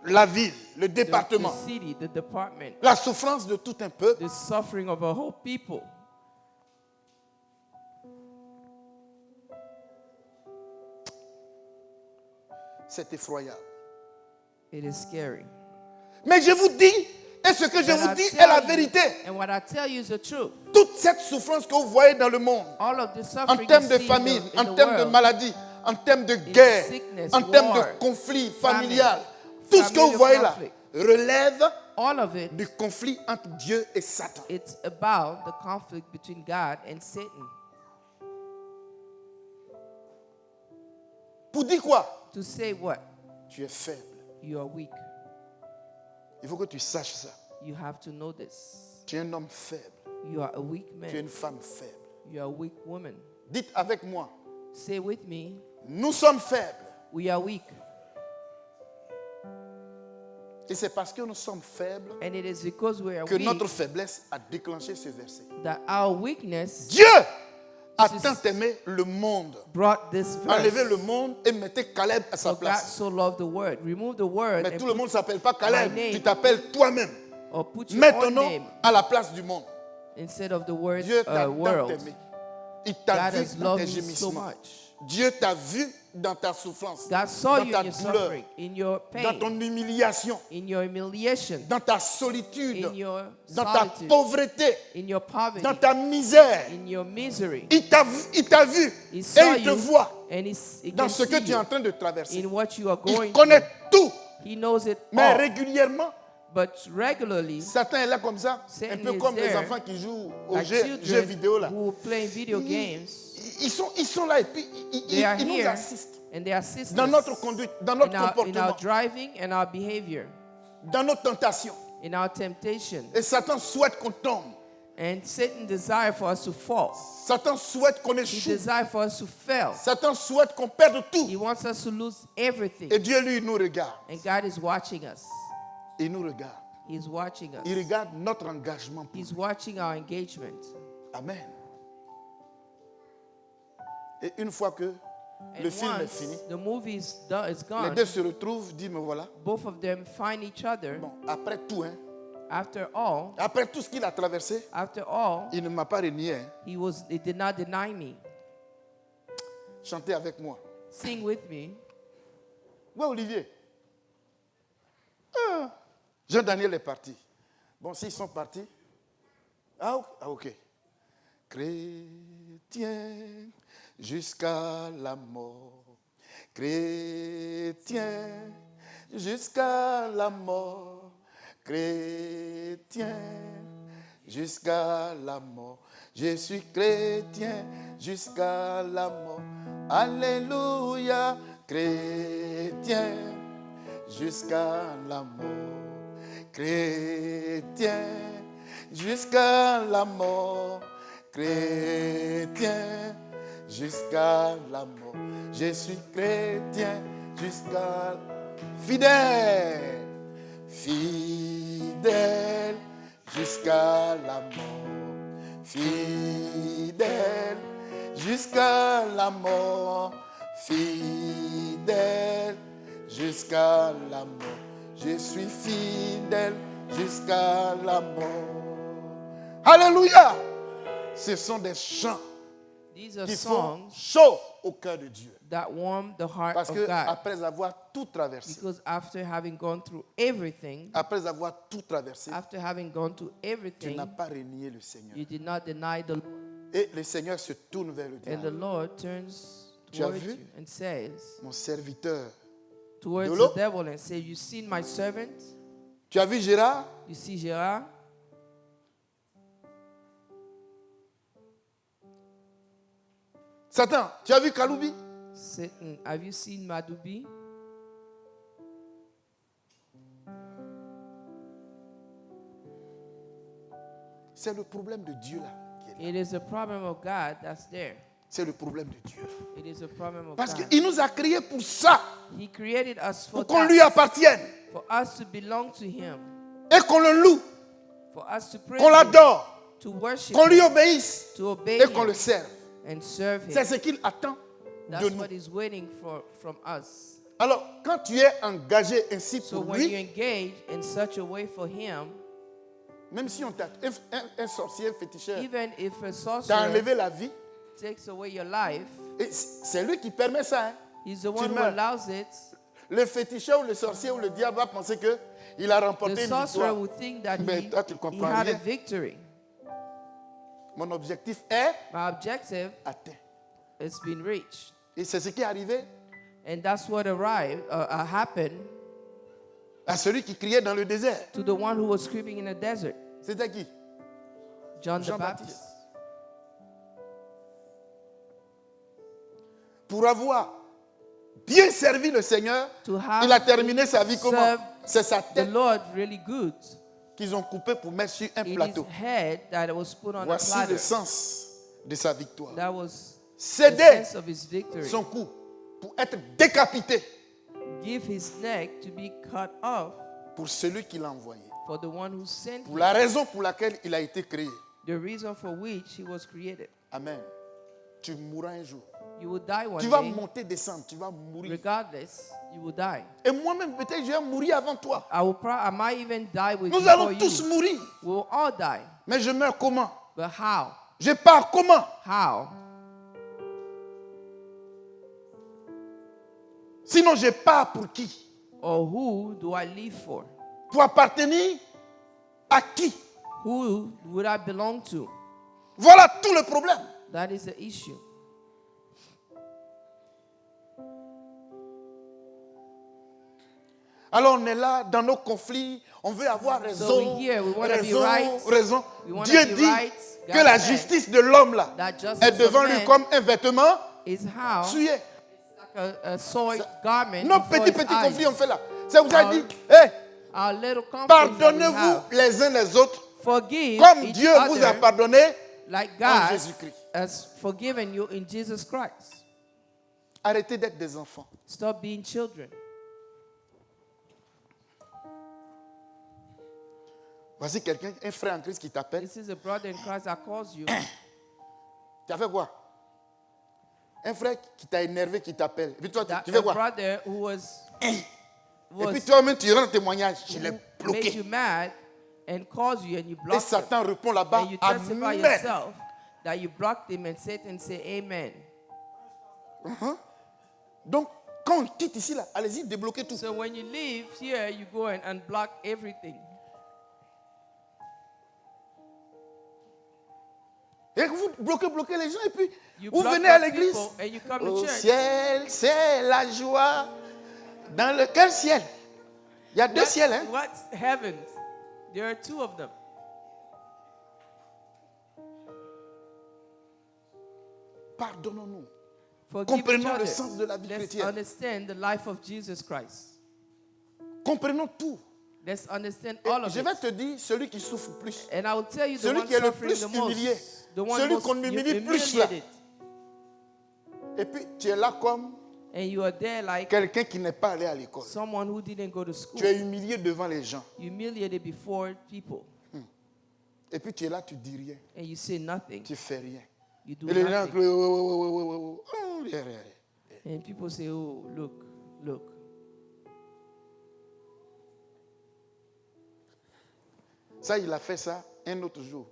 la ville, le the département, city, the department, la souffrance de tout un peuple, the suffering of a whole people, c'est effroyable. it is scary. Mais je vous dis, et ce que je But vous I dis tell est la you, vérité. And what I tell you is the truth. Toute cette souffrance que vous voyez dans le monde, All of the en suffering termes you de see famine, in en the termes de world, maladie, en termes de guerre, sickness, en termes war, de conflit famine, familial, tout ce que vous familial voyez là conflict. relève all of it, du conflit entre Dieu et Satan. it's about the conflict between God and Satan. Pour dire quoi? To say what? Tu es faible. You are weak. Il faut que tu saches ça. You have to know this. Tu es un homme faible. You are a weak Tu es man. une femme faible. You are a weak woman. Dites avec moi, Say with me, nous sommes faibles. we are weak. Et c'est parce que nous sommes faibles And it is because we are que weak notre faiblesse a déclenché ce verset. that our weakness Dieu a This is- tant aimé le monde. brought this Enlevez le verse. monde et mettez Caleb à sa So God place. so loved the word. Remove the word Mais and tout le put, monde ne s'appelle pas Caleb. my name. Tu t'appelles toi-même. or put your Mets ton own nom name à la place du monde. instead of the word Dieu t'a tant world. aimé. Il t'a God vu has dans tes loved you so gémissements. much. Dieu t'a vu dans ta souffrance, God saw dans you ta in your douleur, suffering, in your dans pain, ton humiliation, in your humiliation, dans ta solitude, in your dans ta solitude, pauvreté, in your poverty, dans ta misère. in your misery. Il t'a vu He et saw il te you voit and he dans can ce que see tu es en you train de traverser. in what you are Il going connaît through. tout, He knows it mais all. régulièrement, But regularly, Satan est là comme ça, un Satan peu is comme les there, enfants qui jouent aux like jeux children vidéo là. who play video games, Ils sont là et puis they are ils nous here assistent and they assist dans us notre conduite, dans in notre our comportement, driving and our behavior, dans nos tentations. in our temptation. Et Satan souhaite qu'on tombe. And Satan desires for us to fall. Satan souhaite qu'on He échoue. desires for us to fail. Satan souhaite qu'on perde tout. He wants us to lose everything. Et Dieu, lui, il nous regarde. And God is watching us. Il nous regarde. He's watching us. Il regarde notre engagement. Pour He's watching our engagement. Amen. Et une fois que le And film est once fini, the movie is done, is les gone, deux se retrouvent, disent, me voilà. both of them find each other. Bon, après tout, hein, After all, après tout ce qu'il a traversé, il ne m'a pas renié. Hein. he did not deny me. Chantez avec moi. Sing with me. Ouais, Olivier. Ah, Jean-Daniel est parti. Bon, s'ils sont partis. Ah, ok. Chrétien jusqu'à la mort. Chrétien jusqu'à la mort. Chrétien jusqu'à la mort. Je suis chrétien jusqu'à la mort. Alléluia. Chrétien jusqu'à la mort. Chrétien jusqu'à la mort. Chrétien jusqu'à la mort. Je suis chrétien jusqu'à fidèle. Fidèle jusqu'à la mort. Fidèle jusqu'à la mort. Fidèle jusqu'à la mort. Je suis fidèle jusqu'à la mort. Alléluia. Ce sont des chants These are qui font songs chaud au cœur de Dieu. that warm the heart Parce of que God. après avoir tout traversé, Because after having gone through everything, après avoir tout traversé, after having gone through tu everything, n'as pas renié le Seigneur. you did not deny the Lord. Et le Seigneur se tourne vers le And the diable. Lord turns Tu as towards vu? you and says, Mon serviteur. towards Dolo? the devil and say, you seen my servant? Tu as vu Gérard? You see Gérard? Satan, tu as vu Kaloubi? Satan, have you seen Madubi? C'est le problème de Dieu là. Qui est là. It is a problem of God that's there. C'est le problème de Dieu. It is a problem of Parce God. qu'il nous a créés pour ça. He created us for Pour qu'on that, lui appartienne. for us to belong to Him, Et qu'on le loue. for us to praise Qu'on Him, l'adore. to worship Qu'on lui Him, obéisse. to obey Et qu'on le Him, serve. and serve C'est Him. ce qu'il attend de That's nous. what He's waiting for from us. Alors, quand tu es engagé ainsi So pour when you lui, engage in such a way for Him, même si on t'a un sorcier féticheur even if a t'a sorcerer enlevé la vie, takes away your life, et c'est lui qui permet ça. Hein. He's the one who meurs. allows it. Le féticheur ou le sorcier ou le diable va penser qu'il a remporté The une sorcerer victoire. will think that Mais toi, tu he comprends had a rien. victory. Mon objectif est My objective atteint. has been reached. Et c'est ce qui est arrivé And that's what happened à celui qui criait dans le désert. to the one who was screaming in the desert, C'était qui? John the Jean-Baptiste. Baptist. Pour avoir bien servi le Seigneur, To have il a terminé sa vie comment? served C'est sa the tête Lord really good. qu'ils ont coupée pour mettre sur un It is plateau. head that was put on a Voici platter. le sens de sa victoire. That was the Céder sense of his victory. son cou pour être décapité Give his neck to be cut off pour celui qui l'a envoyé. for the one who sent Pour him, la raison pour laquelle il a été créé. the reason for which he was created. Amen. Tu mourras un jour. You will die one Tu vas day. monter, descendre, tu vas mourir. Regardless, you will die. Et moi-même, peut-être, je vais mourir avant toi. I might even die with Nous before allons you. tous mourir. We will all die. Mais je meurs comment? But how? Je pars comment? How? Sinon, je pars pour qui? Or who do I live for? Pour appartenir à qui? Who would I belong to? Voilà tout le problème. That is the issue. Alors on est là dans nos conflits, on veut avoir raison, So we're here, we wanna be raison, right. raison. We wanna Dieu be dit right. que God la said justice de l'homme là that justice est devant of lui man comme un vêtement is how souillé. like a soiled garment. Nos before petits his conflits eyes. on fait là. Ça vous a Our- dit, hey, Our little conflicts that we pardonnez-vous have. les uns les autres Forgive comme each Dieu vous a other pardonné like en God Jésus-Christ. has forgiven you in Jesus Christ. Arrêtez d'être des enfants. Stop being children. Voici quelqu'un, un frère en Christ qui t'appelle. This is a brother in Christ that calls you. Tu as fait quoi? Un frère qui t'a énervé, qui t'appelle. Et puis toi, That tu fais a quoi? brother who was Et puis toi-même, tu rends témoignage. Je l'ai made bloqué. you mad and calls you and you Et block him. Satan répond là-bas, And you testify Amen. yourself that you blocked him and Satan say amen. Donc, quand on quitte ici, là, allez-y, débloquez tout. So when you leave here, you go and unblock everything. Et vous bloquez les gens et puis You vous block venez à the l'église. people and you come to Au church. ciel, c'est la joie. Dans lequel ciel? Il y a deux ciels, hein? What's heavens? There are two of them. Pardonnons-nous. Forgive each Comprenons le other. sens de la vie Let's chrétienne. understand the life of Jesus Christ. Comprenons tout. Let's understand Et all of je it. vais te dire celui qui souffre plus. And I will tell you the Celui one qui est le suffering plus the most. humilié. The one Celui most qu'on humilie plus, humiliated. Et puis tu es là comme And you are there like quelqu'un qui n'est pas allé à l'école. someone who didn't go to school. Tu es humilié devant les gens. Humiliated before people. Et puis tu es là, tu dis rien. And you say nothing. Tu fais rien. You do Et les gens nothing. crient, And people say, oh, look, look. ça, il a fait ça un autre jour.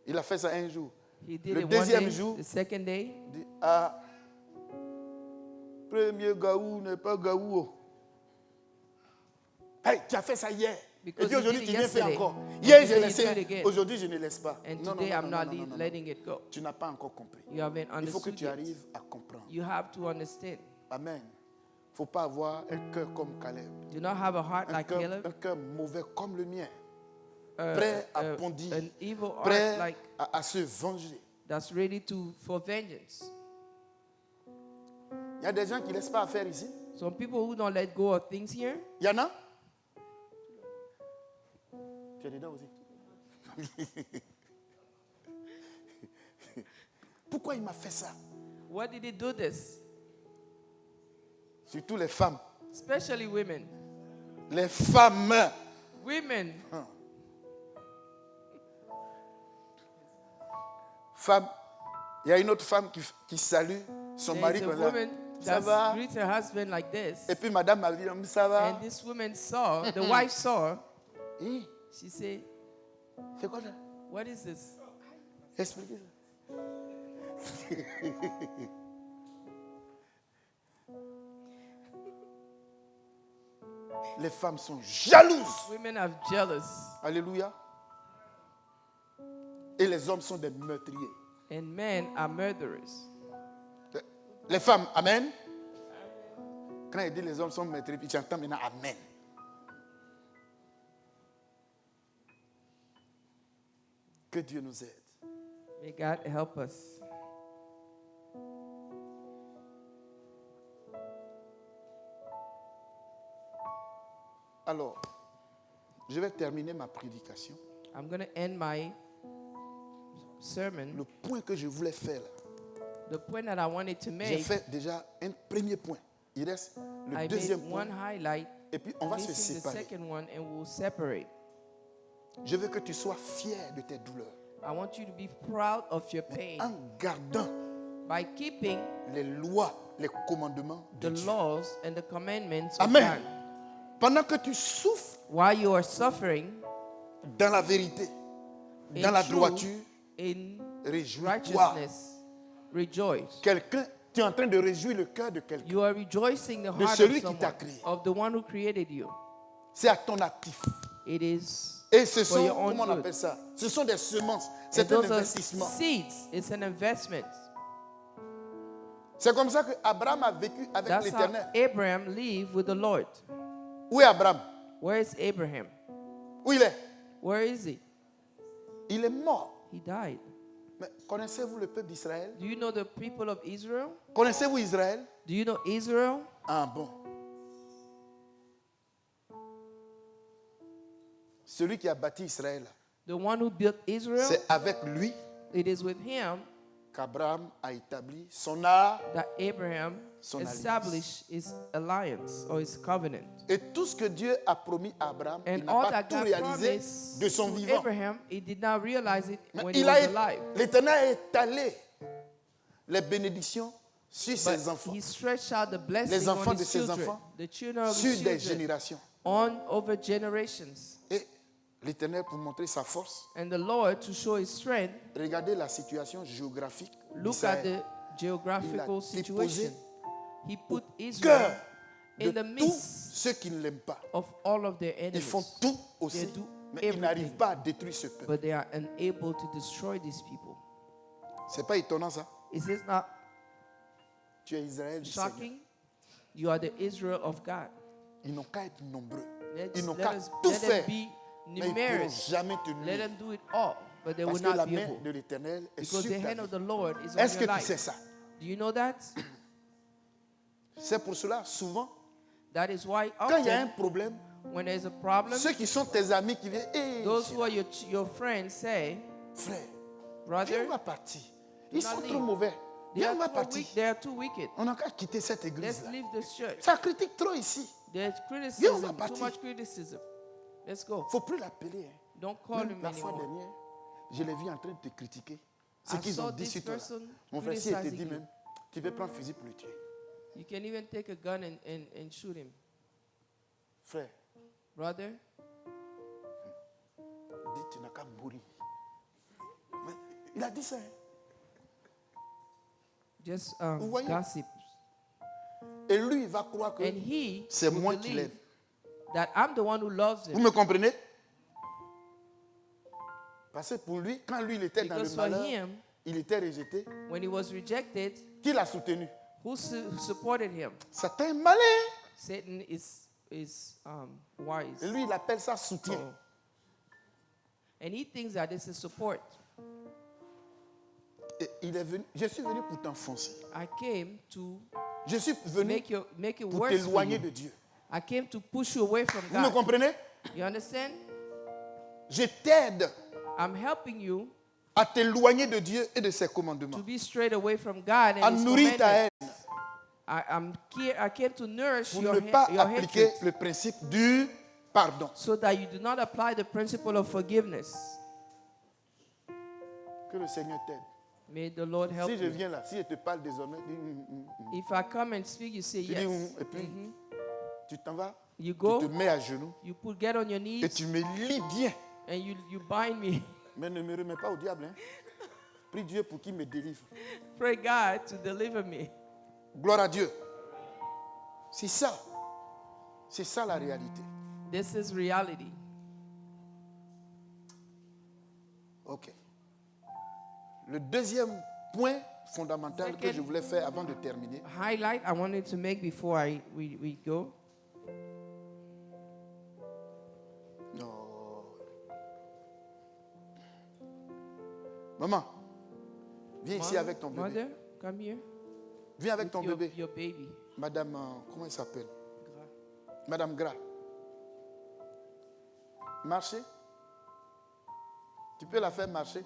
Il a fait ça un jour. He did Le it one deuxième day. jour, The second day, il dit, ah, premier gaou n'est pas gaou. Hey, tu as fait ça hier. Et Because puis you aujourd'hui, did tu it viens faire yesterday. encore. And Hier, j'ai today you do it laissé. again. Aujourd'hui, je ne laisse pas. And Non, non, today non, I'm non, not non, non, non, letting it go. Tu n'as pas encore compris. You haven't Il faut que understood tu yet. arrives à comprendre. You have to understand. Amen. Il ne faut pas avoir un cœur comme Caleb. Do not have a heart like Un Caleb. cœur mauvais comme le mien. Prêt à bondir. An evil heart Prêt like à se venger. that's ready for vengeance. Il y a des gens qui ne laissent pas faire ici. Some people who don't let go of things here. Il y en a? Tu es dedans aussi. Pourquoi il m'a fait ça? Why did he do this? Surtout les femmes. Especially women. Les femmes. Women. Femme. Il y a une autre femme qui salue son mari There's a comme ça. woman Ça that va? greets her husband like this. Et puis madame m'a dit, ça va? And this woman saw, the wife saw, Hé, she said, c'est quoi ça? what is this? Expliquez ça. Les femmes sont jalouses. Women are jealous. Alléluia. Et les hommes sont des meurtriers. And men are murderers. Les femmes, amen. Quand il dit les hommes sont meurtriers, puis tu entends maintenant amen. Que Dieu nous aide. May God help us. Alors, je vais terminer ma prédication. I'm going to end my sermon. Le point que je voulais faire là, The point that I wanted to j'ai make, fait déjà un premier point. Il reste le I made deuxième point. one highlight, Et puis on va se missing the séparer. second one, and we'll separate. Je veux que tu sois fier de tes douleurs. I want you to be proud of your pain En gardant by keeping les lois, les commandements de the Dieu. laws and the commandments of Amen. God. Pendant que tu souffres While you are suffering dans la vérité, in dans la truth, droiture, in réjouis-toi. righteousness, rejoice. Quelqu'un, tu es en train de réjouir le cœur de quelqu'un. You are rejoicing the heart celui of qui t'a someone, créé. of the one who created you. C'est à ton actif. It is Et ce for sont, your own comment on good. appelle ça? Ce sont des semences. And C'est un those are investissement. seeds. It's an investment. C'est comme ça que Abraham a vécu avec That's how l'Éternel. Abraham lived with the Lord. Où est Abraham? Where is Abraham? Où il est? Where is he? Il est mort. He died. Mais connaissez-vous le peuple d'Israël? Do you know the people of Israel? Connaissez-vous Israël? Do you know Israel? Ah bon. Celui qui a bâti Israël, The one who built Israel, c'est avec lui it is with him qu'Abraham a établi son art. that Abraham Son established his alliance or his covenant. Et tout ce que Dieu a promis à Abraham, il And n'a all pas that tout God réalisé promised de son to vivant. Abraham, he did not realize it Mais when he was alive. l'Éternel a étalé les bénédictions sur ses But enfants, he stretched out the blessing les enfants on de his ses children, enfants, the children of sur his des children, générations. on over generations. Et l'Éternel, pour montrer sa force, And the Lord, to show his strength, regardez la situation géographique look at d'Israël. the geographical Il a situation. He put Cœur Israel in de the tous midst ceux qui ne l'aiment pas. of all of their Ils enemies. font tout aussi, They do mais ils everything. n'arrivent pas à détruire ce peuple. But they are unable to destroy these people. C'est pas étonnant ça? Is this not Tu es Israël du Seigneur. shocking? You are the Israel of God. Ils n'ont qu'à être nombreux. Let's- Ils n'ont let qu'à us- tout let them faire, be mais ils ne pourront numerous. jamais te Let nuire. them do it all, but they Parce will que not la be main able. de l'Éternel est Because sur the ta hand of vie. the Lord is on Est-ce que your tu sais life. ça? Do you know that? C'est pour cela, souvent, That is why quand il y a un often problème, when there's a problem, ceux qui sont tes amis qui viennent, hey, those who are your friends say, frère, viens, on brother, va partir. Ils sont not trop leave. mauvais. they Viens, on va are, too partir. weak, they are too wicked. On n'a qu'à quitter cette Let's église-là. leave this church. Ça critique trop ici. There's Viens, on va criticism, too partir. much criticism. Let's go. Il ne faut plus l'appeler. Hein. Don't call Même him la fois anymore. dernière, je l'ai vu en train de te critiquer. Ce I qu'ils saw ont dit this sur toi. là. person Mon frère, si il te dit criticizing you. même, tu veux prendre un fusil pour le tuer. You can even take a gun and shoot him. Frère, Brother, dis, tu n'as qu'à mourir. Mais il a dit ça. Hein. just Vous voyez? gossip. Et lui, il va croire que And he c'est will moi qui believe l'aime. that I'm the one who loves Vous him. me comprenez? Parce que pour lui, quand lui il était dans le Because for malheur, him, il était rejeté. when he was rejected, Qui l'a soutenu? who supported him? Satan est malin. Satan is wise. Et lui, il appelle ça soutien. So, and he thinks that this is support. Et il est venu, je suis venu pour t'enfoncer. I came to Je suis venu make it pour worse for t'éloigner you. de Dieu. I came to push you away from Vous me God. comprenez? You understand? Je t'aide I'm helping you à t'éloigner de Dieu et de ses to commandements. be straight away from God À and His nourrir ta commandments. haine I came to nourish pour your, ne pas your appliquer hatred le principe du pardon. so that you do not apply the principle of forgiveness. Que le Seigneur t'aide. May the Lord help Si je you. viens là, si je te parle désormais, dis, If I come and speak, you say tu dis, yes. et puis tu t'en vas, You tu go, te mets à genoux get on your et knees, tu me lis bien. and you bind me. Mais ne me remets pas au diable. Hein. Prie Dieu pour qu'il me délivre. Pray God to deliver me. Gloire à Dieu. C'est ça. C'est ça la réalité. This is reality. Ok. Le deuxième point fondamental que je voulais faire avant de terminer, Highlight I wanted to make before we go. non. Maman, viens ici avec ton bébé. Mother, come here. Viens avec ton Your, bébé. your baby. Madame, comment elle s'appelle? Madame Gras. Marcher. Tu peux la faire marcher.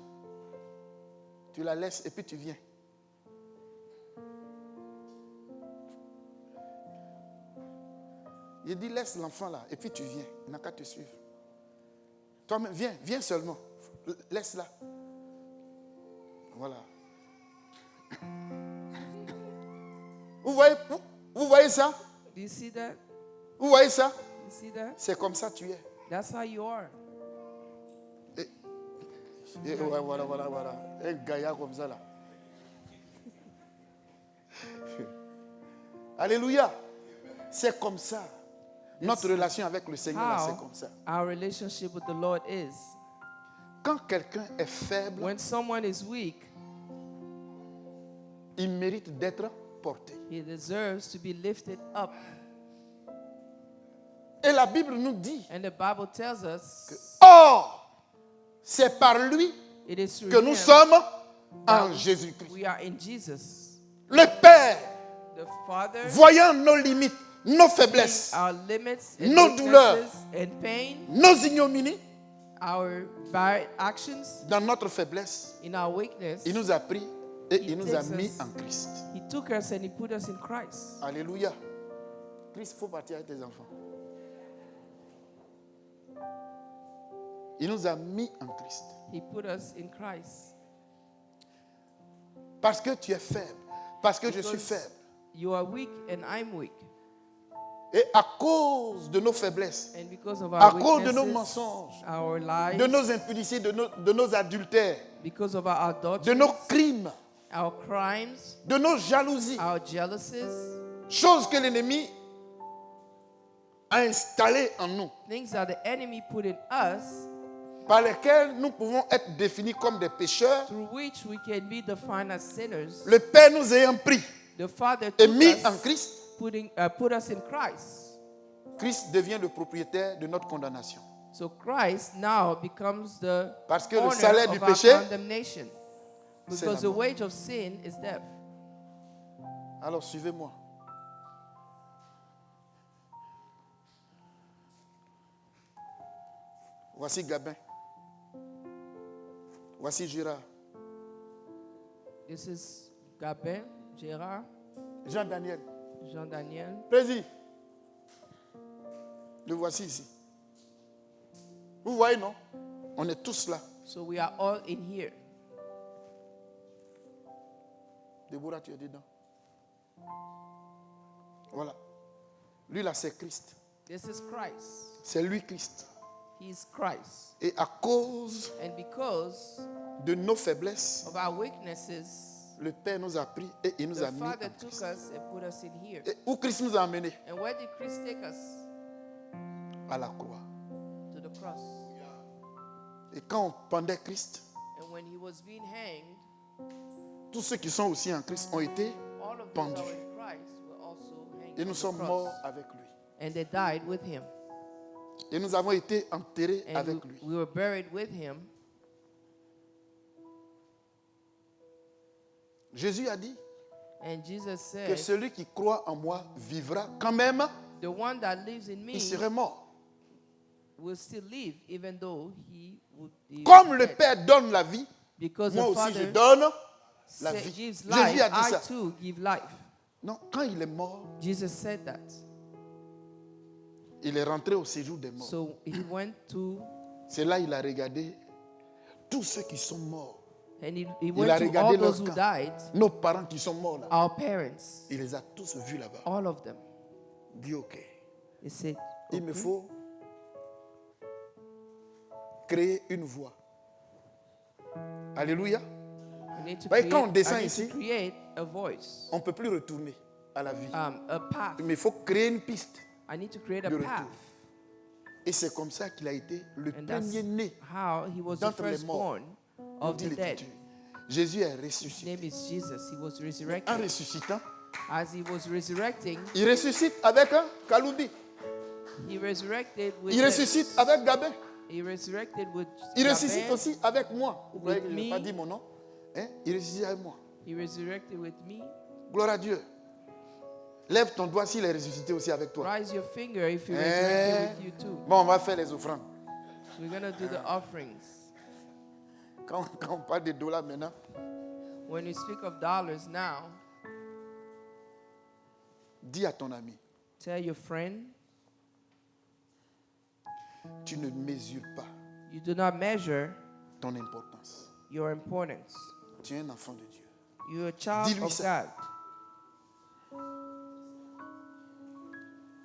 Tu la laisses et puis tu viens. Il dit laisse l'enfant là et puis tu viens. Il n'a qu'à te suivre. Toi-même, viens seulement. Laisse-la. Voilà. Vous voyez ça? Do you see that? Vous voyez ça? You see that? C'est comme ça tu es. That's how you are. Et voilà. Un gaillard comme ça là. Alléluia. C'est comme ça. Notre relation avec le Seigneur, là, c'est How comme ça. our relationship with the Lord is. Quand quelqu'un est faible, When someone is weak, il mérite d'être porté. he deserves to be lifted up. Et la Bible nous dit, And the Bible tells us or, c'est par lui it is through que nous him sommes en Jésus-Christ. we are in Jesus. Le Père, The Father, voyant nos limites, nos faiblesses, our limits and nos douleurs, weaknesses and pain, nos ignominies, our bad actions, dans notre faiblesse, in our weakness, il nous a pris et He il nous a takes mis us. en Christ. he took us and he put us in Christ. Alléluia. Christ, il faut partir avec tes enfants. Il nous a mis en Christ. He put us in Christ. Parce que tu es faible. Parce que je suis Because faible. you are weak and I'm weak. Et à cause de nos faiblesses, And because of à our cause de nos weaknesses, mensonges, our lies, de nos impudicités, de nos adultères, because of our de adulteries, nos crimes, our crimes, de nos jalousies, our jealousies, choses que l'ennemi a installées en nous, things that the enemy put in us, par lesquelles nous pouvons être définis comme des pécheurs, through which we can be defined as sinners. le Père nous ayant pris The Father et took mis us, en Christ, put us in Christ. Christ devient le propriétaire de notre condamnation. So Christ now becomes the Parce que le owner salaire du of our péché, condemnation. c'est Because the la mort. wage of sin is death. Alors suivez-moi. Voici Gabin. Voici Gérard. This is Gabin, Gérard, Jean-Daniel. Jean-Daniel. Président. Le voici ici. Vous voyez, non? On est tous là. So we are all in here. Déborah, tu es dedans. Voilà. Lui là, c'est Christ. This is Christ. C'est lui Christ. He is Christ. Et à cause And because de nos faiblesses, of our weaknesses, le Père nous a pris et il nous a the mis en Father took Christ. us and put us in here. Et où Christ nous a emmenés? And where did Christ take us? à la croix. to the cross. Et quand on pendait Christ, And when he was being hanged, tous ceux qui sont aussi en Christ ont été all of those pendus. that were in Christ were also hanged Et on nous the sommes cross. morts avec lui. And they died with him. Et nous avons été enterrés And avec lui. we were buried with him. Jésus a dit And Jesus que said, celui qui croit en moi vivra quand même, the one that lives in me il serait mort. will still live, even though he would be Comme le dead. Père donne la vie, Because moi the aussi je Father donne la vie. gives Jésus life, a dit I ça. too give life. Non, quand il est mort, Jesus said that. il est rentré au séjour des morts. So he went to, C'est là qu'il a regardé tous ceux qui sont morts. and he Il went a to regardé all those leur who camp. died, Nos parents qui sont morts là, our parents, il les a tous vus là-bas. all of them. Il dit ok, He said, il me okay, faut créer une voie. Alléluia. I need to Voyez, create, quand on descend I need ici, to create a voice, on ne peut plus retourner à la vie. a path. Mais il faut créer une piste. I need to create a de retour. path. Et c'est comme ça qu'il a été le And that's premier-né how he was the d'entre les morts, firstborn nous of dit the dead. l'Écriture. Jésus est His ressuscité. name is Jesus. He was En resurrected. ressuscitant, As he was resurrecting, il ressuscite avec un Kaloubi. he resurrected with Il ressuscite avec Gabin. he resurrected with Il ressuscite Jabez. aussi avec moi. Vous voyez que je n'ai me. pas dit mon nom. Hein? Il ressuscite avec moi. He resurrected with me. Gloire à Dieu. Lève ton doigt s'il est ressuscité aussi avec toi. Rise your finger if he Eh. resurrected with you too. Bon, on va faire les offrandes. So we're gonna do the offerings. Quand on parle de dollars maintenant, When you speak of dollars now, dis à ton ami, tell your friend tu ne mesures pas you do not measure ton importance. your importance. Tu es un enfant de Dieu. You're a child Dis-lui of ça. God.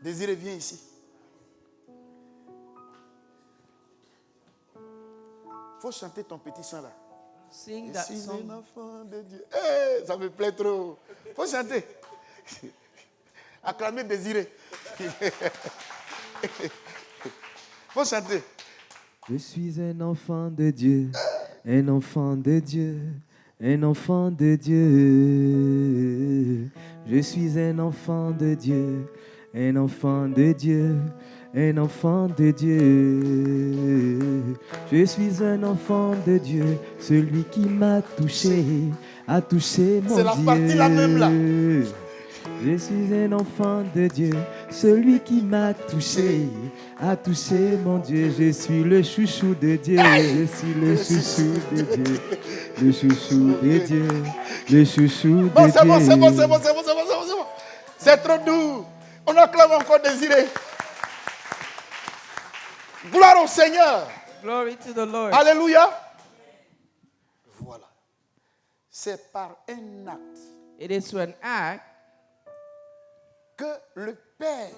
Désiré, viens ici. Faut chanter ton petit chant là. Sing Je that suis un song. enfant de Dieu. Eh, ça me plaît trop. Faut chanter. Acclamer Désiré. Faut chanter. Je suis un enfant de Dieu, un enfant de Dieu, un enfant de Dieu. Je suis un enfant de Dieu, un enfant de Dieu, un enfant de Dieu. Je suis un enfant de Dieu, celui qui m'a touché, a touché mon C'est la Dieu. partie là même là. Je suis un enfant de Dieu, celui qui m'a touché, a touché mon Dieu. Je suis le chouchou de Dieu, je suis le chouchou de Dieu, le chouchou de Dieu, le chouchou de Bon, Dieu. c'est bon, c'est bon, c'est bon, c'est bon, c'est bon, c'est bon, c'est bon. C'est trop doux. On acclame encore Désiré. Gloire au Seigneur. Glory to the Lord. Alléluia. Voilà. C'est par un acte It is to an act que le Père,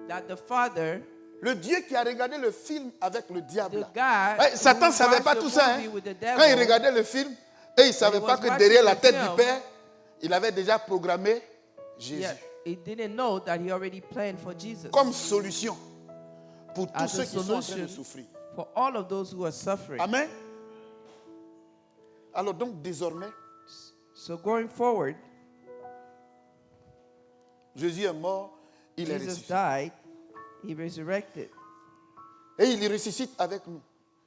that the Father, le Dieu qui a regardé le film avec le diable, the là. God, Ouais, Satan ne who savait pas watched tout the ça. movie Hein. with the Quand il devil, regardait le film, et il ne savait pas was que watching derrière la the tête film, du Père, il avait déjà programmé Jésus yeah, he didn't know that he already planned for Jesus comme solution pour tous as ceux a qui sont en train de solution souffrir. for all of those who are suffering. Amen. Alors donc désormais, So going forward, Jésus est mort, il est Jesus ressuscité. died, he resurrected, Et il ressuscite avec nous.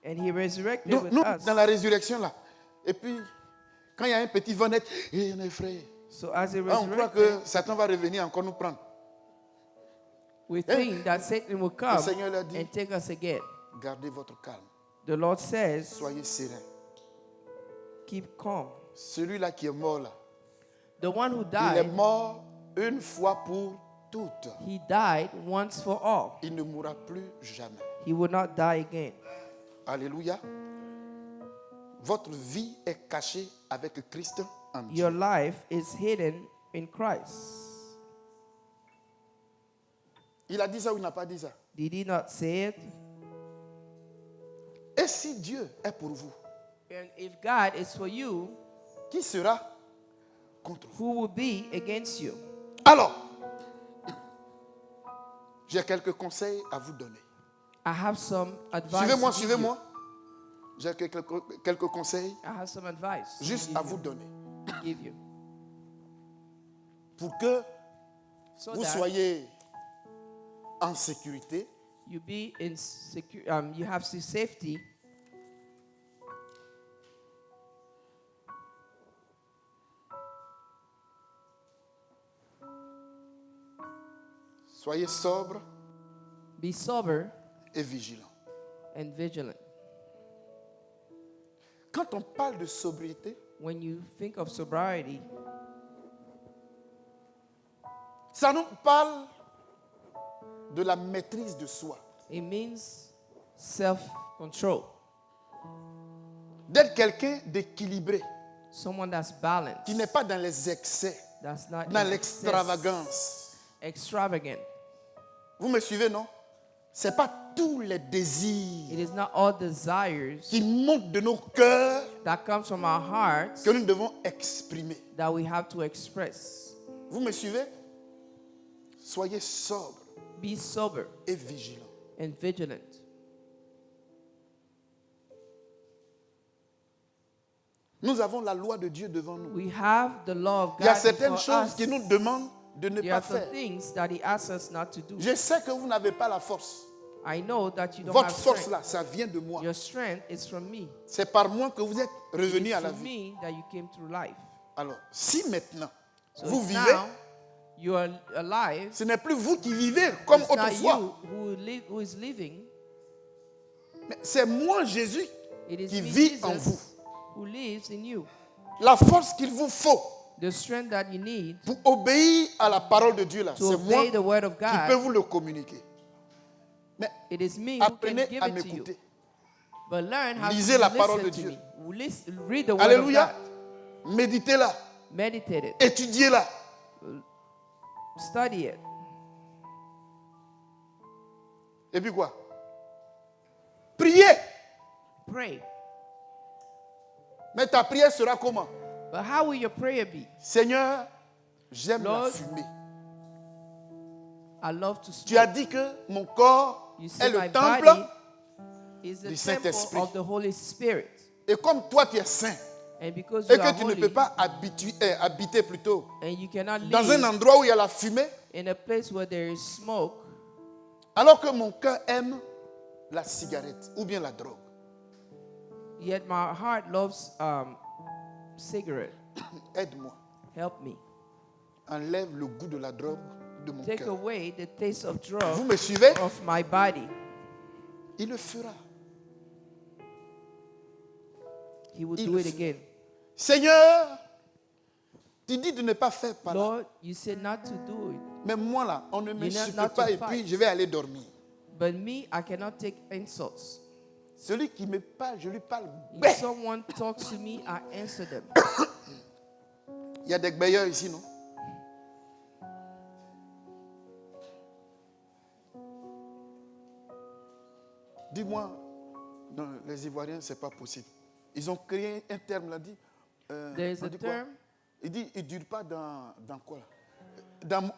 and he resurrected Donc with nous, us. dans la résurrection là, et puis quand il y a un petit vent net, et on est effrayé. So as he On croit resurrected, que Satan va revenir encore nous prendre. we think that Satan will come Seigneur l'a dit. and take us again. Gardez votre calme, The Lord says, soyez sereins. keep calm. Celui-là qui est mort là, The one who il est died, mort une fois pour toutes. he died once for all. Il ne mourra plus jamais. He will not die again. Alléluia. Votre vie est cachée avec Christ en Dieu. Your life is hidden in Christ. Il a dit ça ou il n'a pas dit ça? Did he not say it? Et si Dieu est pour vous, And if God is for you, qui sera contre vous? who will be against you? Alors, j'ai quelques conseils à vous donner. I have some advice. Suivez-moi, to give suivez-moi. J'ai quelques conseils you. I have some advice to juste give à you- vous donner to give you. pour que So vous that soyez en sécurité you be in you have safety. soyez sobre Be sober et vigilant. and vigilant. Quand on parle de sobriété, When you think of sobriety, ça nous parle de la maîtrise de soi, it means self-control. d'être quelqu'un d'équilibré, Someone that's balanced. qui n'est pas dans les excès, That's not dans in excess, l'extravagance. extravagant. Vous me suivez, non? Ce n'est pas tous les désirs It is not all desires qui montent de nos cœurs that comes from our hearts que nous devons exprimer. that we have to express. Vous me suivez? Soyez sobre Be sober et vigilant. and vigilant. Nous avons la loi de Dieu devant nous. We have the law of Il y a God certaines before choses us. qui nous demandent de ne There pas are some faire. things that He asks us not to do. Je sais que vous n'avez pas la force. I know that you don't Votre have force strength. là, ça vient de moi. Your strength is from me. C'est par moi que vous êtes revenu It's à la from vie. me that you came through life. Alors, si maintenant So vous if vivez, now you are alive. ce n'est plus vous qui vivez comme It's not autrefois, you who is living. mais c'est moi, Jésus, It is qui me, vit en vous. Jesus, who lives in you. La force qu'il vous faut The strength that you need pour obéir à la parole de Dieu là, to c'est moi obey the word of qui peux God. vous le communiquer. Mais It is me who can apprenez give à it to you. m'écouter. But learn how Lisez to la parole listen de to Dieu. me. Read the word Alléluia. of God. Méditez-la, Meditate it. étudiez-la. Study it. Et puis quoi? Priez. Pray. Mais ta prière sera comment? But how will your prayer be? Seigneur, j'aime la Lord, fumée. I love to Tu as smoke. dit que mon corps You est see, my le temple. body is the du temple Saint-Esprit. of the Holy Spirit. Et comme toi tu es saint And because et you are que tu ne holy peux pas habiter plutôt and you cannot dans un live endroit où il y a la fumée, in a place where there is smoke, alors que mon cœur aime la cigarette ou bien la drogue. yet my heart loves cigarette. Aide-moi. Help me. Enlève le goût de la drogue de mon Take cœur. away the taste of Vous drug me suivez? of my body. Il le fera. He will Il do le it fera. again. Seigneur, tu dis de ne pas faire par là. Lord, you said not to do it. Mais moi là, on ne not m'insulte to pas et fight. puis je vais aller dormir. But me, I cannot take insults. Celui qui me parle, je lui parle. If someone talks to me, I answer them. Il y a des meilleurs ici, non? Dis-moi, non, les Ivoiriens, ce n'est pas possible. Ils ont créé un terme, là, dit. There is on a dit quoi? term Il dit, il ne dure pas dans quoi là?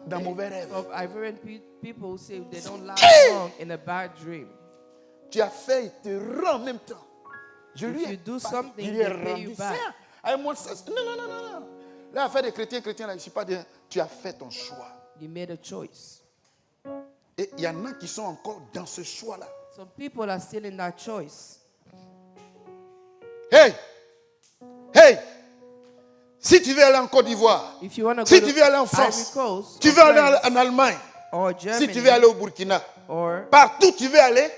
Dans mauvais rêve. of Ivorian people who say they don't last long in a bad dream. Tu as fait, il te rend en même temps. Je If lui you ai do pas- something, il lui ai they pay rendu you back. ça. Non, non, non, non, non. Là, affaire des chrétiens, là, je ne suis pas bien. Tu as fait ton choix. You made a choice. Et il y en a qui sont encore dans ce choix-là. Some people are still in that choice. Hey! Hey! Si tu veux aller en Côte d'Ivoire, If you want to si go tu to veux aller en Ivory France, Coast, tu or veux aller France, en Allemagne, or si Germany, tu veux aller au Burkina, or partout tu veux aller,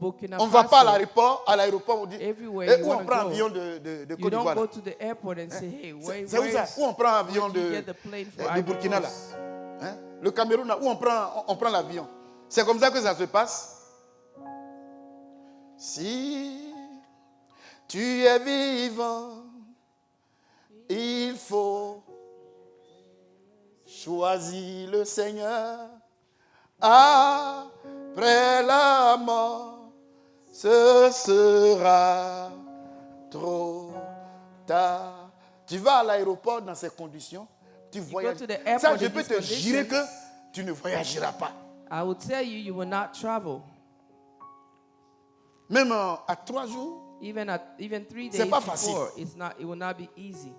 Burkina on ne va pas à Faso, l'aéroport, on dit, everywhere eh, you où on wanna prend go, l'avion de you Côte don't d'Ivoire. go to the airport and say, hey, C'est où ça? Où on prend l'avion where do you de get the plane for de Ivory Burkina là? Coast? Hein? Le Cameroun, là, où on prend l'avion. C'est comme ça que ça se passe. Si tu es vivant, il faut choisir le Seigneur. Après la mort, ce sera trop tard. Tu vas à l'aéroport dans ces conditions, tu voyages. to the airport Ça, je in peux these te jurer que conditions. tu ne voyageras pas. I will tell you, you will not travel. Même à 3 jours, Even 3 C'est days pas facile. before, it will not be easy.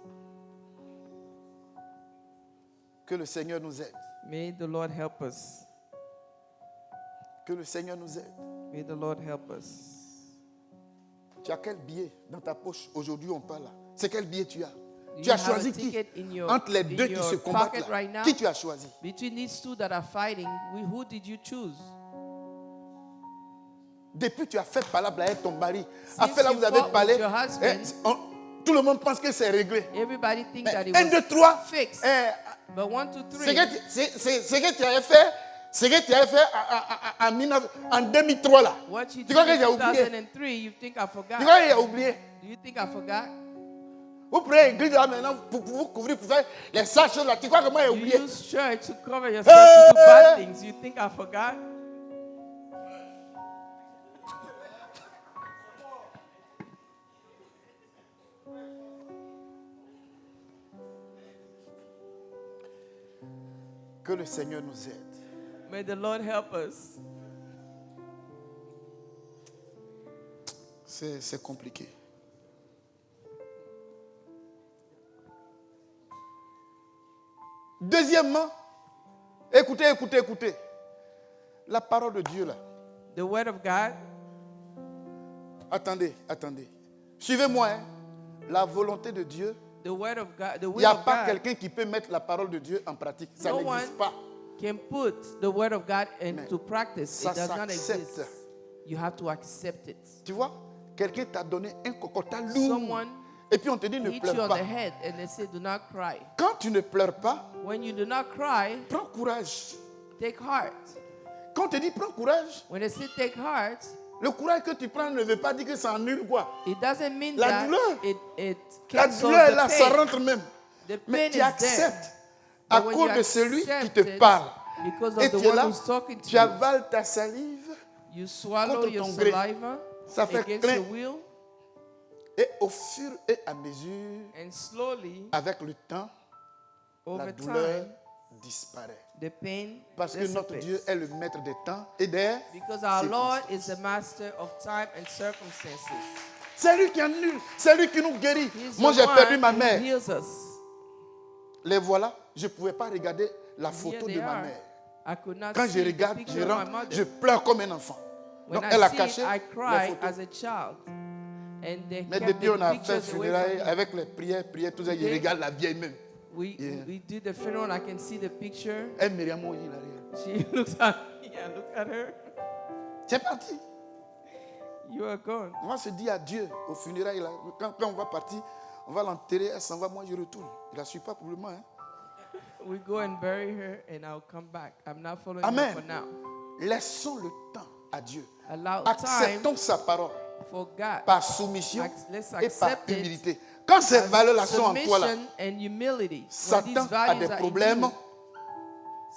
que le Seigneur nous aide. May the Lord help us. Que le Seigneur nous aide. May the Lord help us. Tu as quel billet dans ta poche? Aujourd'hui, on parle là. C'est quel billet tu as? Do Tu you as have choisi a qui? ticket in your- Entre les in deux qui your se combattent pocket là. right now? Qui tu as choisi? Between these two that are fighting, who did you choose? Depuis tu as fait parler avec ton mari. Since Après là, you vous avez fought parlé. with your husband, Tout le monde pense que c'est réglé. Everybody think that it 1, was 2, 3. fixed. But 1, 2, 3, Ce que tu avais fait, en 2003 là. what you Tu did crois que in j'ai oublié? 2003, you think I forgot? Tu crois qu'il a oublié? Do you think I forgot? Vous prenez l'église là maintenant pour vous couvrir, pour faire les sales choses là. Tu crois que moi j'ai You oublié? use church to cover yourself to do bad things. You think I forgot? Que le Seigneur nous aide. May the Lord help us. C'est compliqué. Deuxièmement, écoutez. La parole de Dieu là. The word of God. Attendez. Suivez-moi. Hein. La volonté de Dieu. The word of God. The Il n'y will a of pas God quelqu'un qui peut mettre la parole de Dieu en pratique. Ça No n'existe one pas. can put the word of God into practice. ça It does not s'accepte. exist. You have to accept it. Tu vois, quelqu'un t'a donné un cocotin lourd. Someone Et puis on te dit ne hit you pleure on pas. the head and they say, do not cry. Quand tu ne pleures pas, When you do not cry, prends courage. take heart. Quand on te dit prends courage, When they say take heart, le courage que tu prends ne veut pas dire que ça annule quoi. it doesn't mean La that douleur. it La cancels douleur est the là, ça pain. rentre même. The Mais pain tu is acceptes there. à But when cause you de celui qui accept te it, parle. because Et of the tu es one là, who's talking to tu you, avales ta salive you swallow contre your ton gré. saliva Ça fait against clin. your will, et au fur et à mesure, and slowly, avec le temps, la over douleur time, disparaît. the pain Parce que notre dissipates. Dieu est le maître des temps et des Because our Lord circonstances. is the master of time and circumstances. C'est lui qui annule, c'est lui qui nous guérit. He's Moi, the j'ai perdu one ma who mère. heals us. Les voilà, je ne pouvais pas regarder la Here photo they de ma are. mère. I could not Quand see je the regarde, picture je of my rentre, mother. je pleure comme un enfant. When Donc, I elle a see caché it, I les cry photos. as a child. And they Mais kept depuis on the a fait pictures away funérailles from me. avec les prières, tout ça, je Today, regarde la vieille même. We did the funeral. I can see the picture. Elle me regarde, il arrière. She looks at me. I look at her. C'est parti. You are gone. On va se dire adieu aux funérailles. Là. Quand on va partir, on va l'enterrer, elle s'en va, moi je retourne. Je ne la suis pas pour le moment. Hein. We go and bury her, and I'll come back. I'm not following Amen. her for now. Laissons le temps à Dieu. Allow Acceptons time sa parole for God. par soumission Let's et par accept it humilité. Quand ces as valeurs-là sont en toi, là, submission and humility. When Satan these a values des are in problèmes you,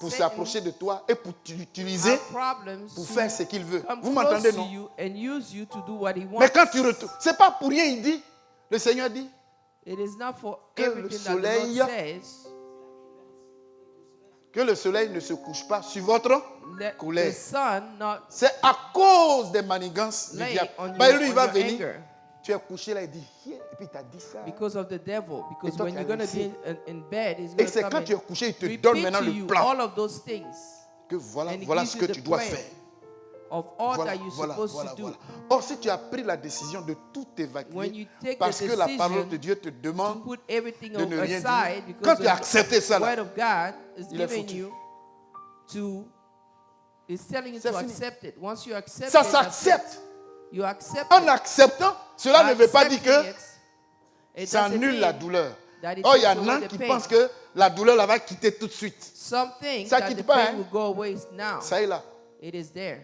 pour Satan s'approcher de toi et pour t'utiliser have problems pour to faire ce qu'il veut. come Vous close m'entendez, to non? you and use you to do what he wants. Mais quand tu retournes, c'est pas pour rien, il dit, le Seigneur dit, It is not for que le everything that the soleil- Lord says. que le soleil ne se couche pas sur votre Let colère. the sun not C'est à cause des manigances du lay diable. on your, Bah, lui, il on va your venir. anger Tu es couché là, il dit, yeah, et puis tu as dit ça. because of the devil. Because toi, when tu as you're going to laissé. be in bed, he's Et going c'est to quand come tu es and couché, il te donne repeat maintenant to le you plan. all of those things Que voilà, and he voilà gives ce you que the tu dois plan faire. of all Voilà, that you're voilà, supposed voilà, to do. voilà. Or, si tu as pris la décision de tout When évacuer, you take parce the que la decision parole de Dieu te to demande, put everything de ne rien aside dire. because Quand tu as accepté ça, the là, word of God is il est giving foutu. you to is telling you C'est to fini. accept it. Once you accept ça it, that's it. s'accepte. You accept En it. acceptant, cela By ne veut pas dire accepting que it, it ça doesn't annule la mean douleur. that it Oh, il y takes en away a the qui pain. pensent que la douleur là va quitter tout de suite. Some think Ça that quitte the pas, pain hein. will go away now. Ça est là. It is there.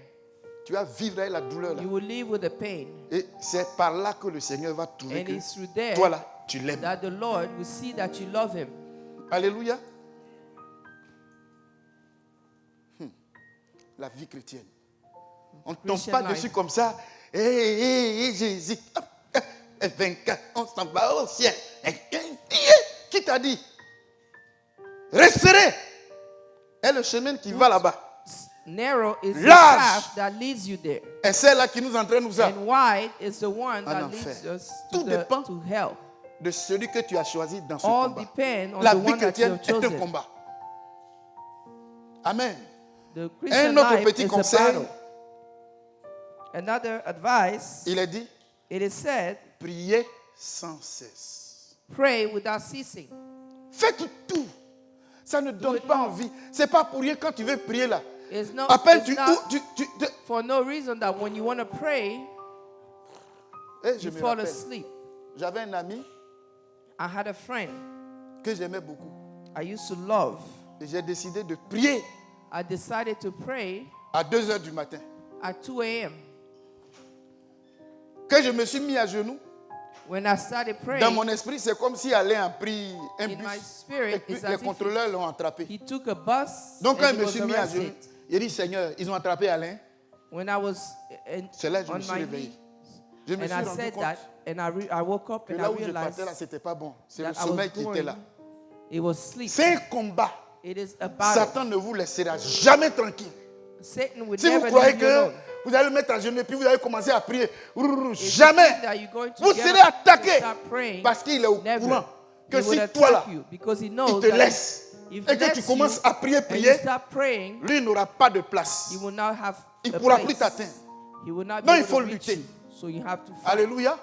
Tu vas vivre avec la douleur là. You will live with the pain. Et c'est par là que le Seigneur va trouver And que it's through there toi là, tu l'aimes. that the Lord will see that you love him. Alléluia. La vie chrétienne. On ne tombe Christian pas life. dessus comme ça. Hé, Jésus. 24, on s'en va au ciel. Qui t'a dit? Restez. Et le chemin qui va là-bas. narrow is the Large. path that leads you there. Et celle-là qui nous entraîne nous a And wide is the one that enfer. leads us Tout dépend to hell. de celui que tu as choisi dans ce All combat. depend on La the vie one that you chrétienne have est un chosen. combat. Amen. The Christian autre life petit is conseil. a battle. Another advice, Il est dit, it is said, priez sans cesse. pray without ceasing. Faites tout. Ça ne donne it pas all. envie. C'est pas pour rien quand tu veux prier là. It's no, À peine it's tu, not tu- for no reason that when you want to pray, Eh, je you me fall rappelle, asleep. j'avais un ami I had a friend que j'aimais beaucoup. I used to love. Et j'ai décidé de prier I decided to pray à 2 heures du matin. at 2 a.m. Quand je me suis mis à genoux, When I started dans praying, mon esprit, c'est comme si Alain a pris un in bus. my Et spirit, puis it's as les if contrôleurs l'ont attrapé. he took a bus Donc quand and je he me was suis mis à genoux, arrested. il dit, Seigneur, ils ont attrapé Alain. When I was C'est là que je on me suis my réveillé. knee, Je me and suis I rendu said compte that, and I woke up que and I là où je realized partais, là, c'était pas bon. C'est le that I was sommeil qui était là. going, it was sleep. C'est un combat. It is a battle. Satan ne vous laissera jamais tranquille. Satan will Si vous never croyez leave you que alone. vous allez le mettre à genoux et puis vous allez commencer à prier, If you jamais. think that you're going to Vous get serez up attaqué to start praying, parce qu'il est au never. courant que He would si toi là, attack you because he il knows te that laisse if et he que tu lets commences you à prier, and you prier, start praying, lui n'aura pas de place. he will not have Il a pourra place. plus t'atteindre. He will not be Non, il able faut to reach lutter. you. So you have to fight. Alléluia.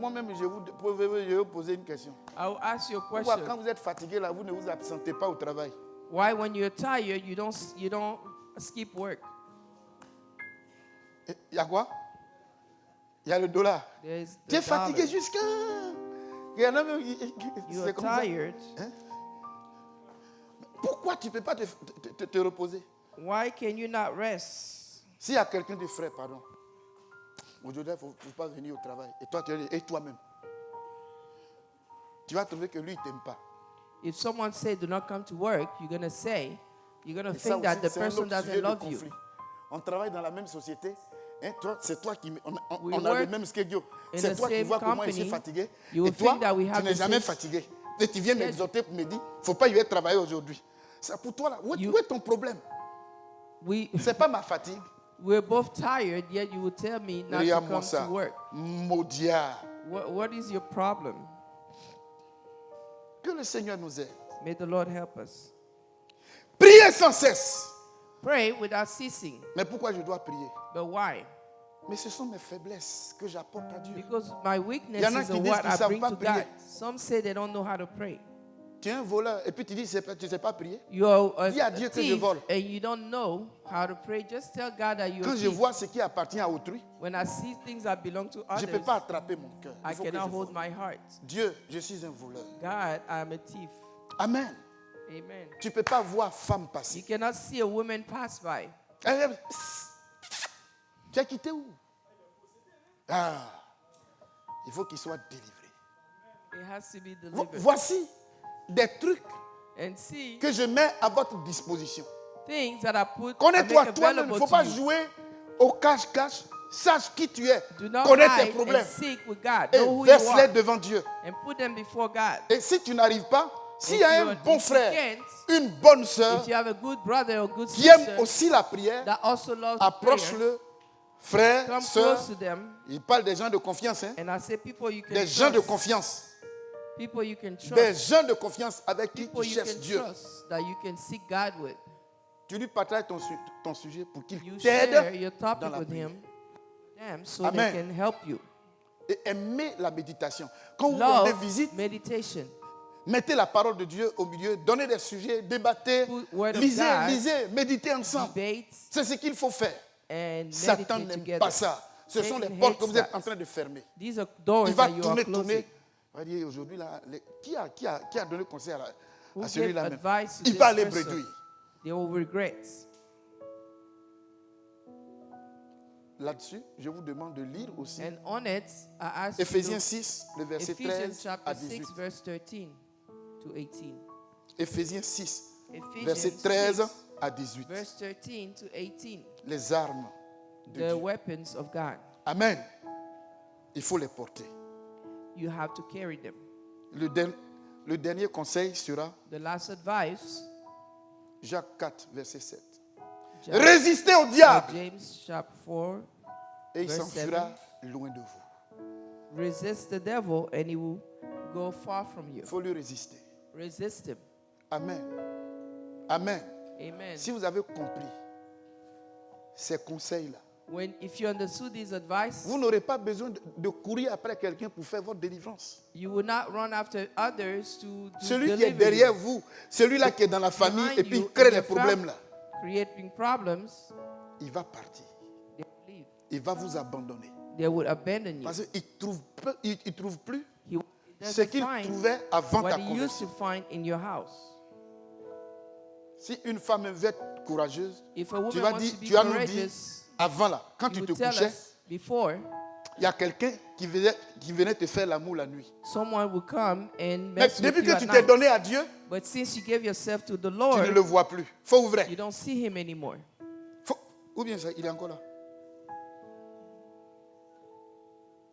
Moi-même, je vais vous poser une question. I will ask you a Pourquoi question. quand vous êtes fatigué là, vous ne vous absentez pas au travail? Why, when you're tired, you don't skip work? Il y a quoi? Il y a le dollar. There's Tu es the fatigué dollar. jusqu'à... Il y en a même... You C'est are comme ça. tired. Pourquoi tu ne peux pas te reposer? Why can you not rest? S'il y a quelqu'un de frère, pardon, aujourd'hui, il ne faut pas venir au travail. Et toi, et toi-même, tu vas trouver que lui, il ne t'aime pas. If someone say do not come to work, you're going to say, you're going to Et ça think that aussi, the c'est un person autre sujet doesn't de love you. conflit. On travaille dans la même société. Hein, c'est toi qui... We On a le work même schedule. in C'est the toi qui same vois que moi, je suis company. fatigué. You Et will toi, think that we tu have n'es the jamais same fatigué. Et tu viens schedule. m'exhorter pour me dire, il ne faut pas y aller travailler aujourd'hui. C'est pour toi là. Où est ton problème? Ce n'est pas ma fatigue. We're both tired, yet you will tell me not to Regarde-moi come ça. to work. Maudit. What is your problem? Que le Seigneur nous aide. May the Lord help us. Priez sans cesse. Pray without ceasing. Mais pourquoi je dois prier? But why? Mais ce sont mes faiblesses que j'apporte à Dieu. Because my Il y weaknesses en a are qui disent what qu'ils I savent bring pas to prier. God. Some say they don't know how to pray. Tu es un voleur et puis tu dis tu ne sais pas prier. You're a Dis à Dieu que je thief vole. and you don't know how to pray. Just tell God that you're Quand a je thief. vois ce qui appartient à autrui, When I see things that belong to je ne peux others, pas attraper mon cœur. Il I faut que je cannot hold vole. my heart. Dieu, je suis un voleur. God, I am a thief. Amen. Amen. Tu ne peux pas voir femme You passer. cannot see a woman pass by. Tu as quitté où? Ah, il faut qu'il soit délivré. It has to be delivered. Voici des trucs And see que je mets à votre disposition. things that I put and Connais-toi make toi-même. Il available ne faut to pas you. jouer au cache-cache. Sache qui tu es. Do not Connais tes hide problèmes. and seek with God. Et Know who you verse-les are devant Dieu. and put them before God. Et si tu n'arrives pas, s'il If y a you un are- bon if you frère, can't, une bonne sœur If you have a good brother or good qui aime sister aussi la prière, that also loves prayer, approche-le, frère, come sœur. close to them. Il parle des gens de confiance, hein? And I say people you can Des trust. gens de confiance. People you can trust. Des gens de confiance avec qui People tu you cherches can Dieu. trust that you can seek God with. Tu lui partages ton sujet pour qu'il You share t'aide your dans topic la with prière. him, them, so Amen. they can help you. Et aimez la méditation. Quand vous rendez Love visite, meditation. mettez la parole de Dieu au milieu, donnez des sujets, débattez, Put word of lisez, God, lisez, méditez ensemble. Debates C'est ce qu'il faut faire. and Satan meditate n'aime together. pas ça. Ce sont les Satan portes que hates vous êtes that. en train de fermer. These are doors Il va that you are tourner, closing. tourner. Il va dire aujourd'hui, là, qui a donné conseil à Who gave celui-là même? advice to Il this va les person? bredouilles. They will regret. Là-dessus, je vous demande de lire aussi And on it, I ask Éphésiens you 6, le to verset Ephesians 13 chapter à 6, 18. verse 13 to 18. Éphésiens 6, Ephesians verset 13 6, à 18. verse 13 to 18. Les armes de The Dieu. weapons of God. Amen. Il faut les porter. You have to carry them. Le dernier conseil sera The last advice, Jacques 4, verset 7. Résistez au diable James chapter 4, et il verse s'enfuira loin de vous. resist the devil and he will go far from you. Il faut lui résister. Resist him. Amen. Amen. Amen. Si vous avez compris ces conseils-là, If you understood these advice, vous n'aurez pas besoin de courir après quelqu'un pour faire votre délivrance. you will not run after others to Celui qui est deliver derrière you. vous, celui-là qui est dans la famille Behind et puis you, il crée in les your problèmes family, là, creating problems, il va partir. they will leave. Il va vous abandonner. They would abandon you. Parce qu'il ne trouve plus He ce doesn't qu'il find trouvait avant what ta he used to conversion. find in your house. Si une femme veut être courageuse, If a woman tu vas wants dire, to be tu vas nous dire, courageous, avant là, quand you tu te would tell couchais, us before il y a quelqu'un qui venait te faire l'amour la nuit. someone will come and Mais mess with depuis you que at tu t'es night. donné à Dieu, But since you gave yourself to the tu Lord, ne le vois plus. Faux ou vrai? you don't see him anymore. Ou bien ça, il est encore là.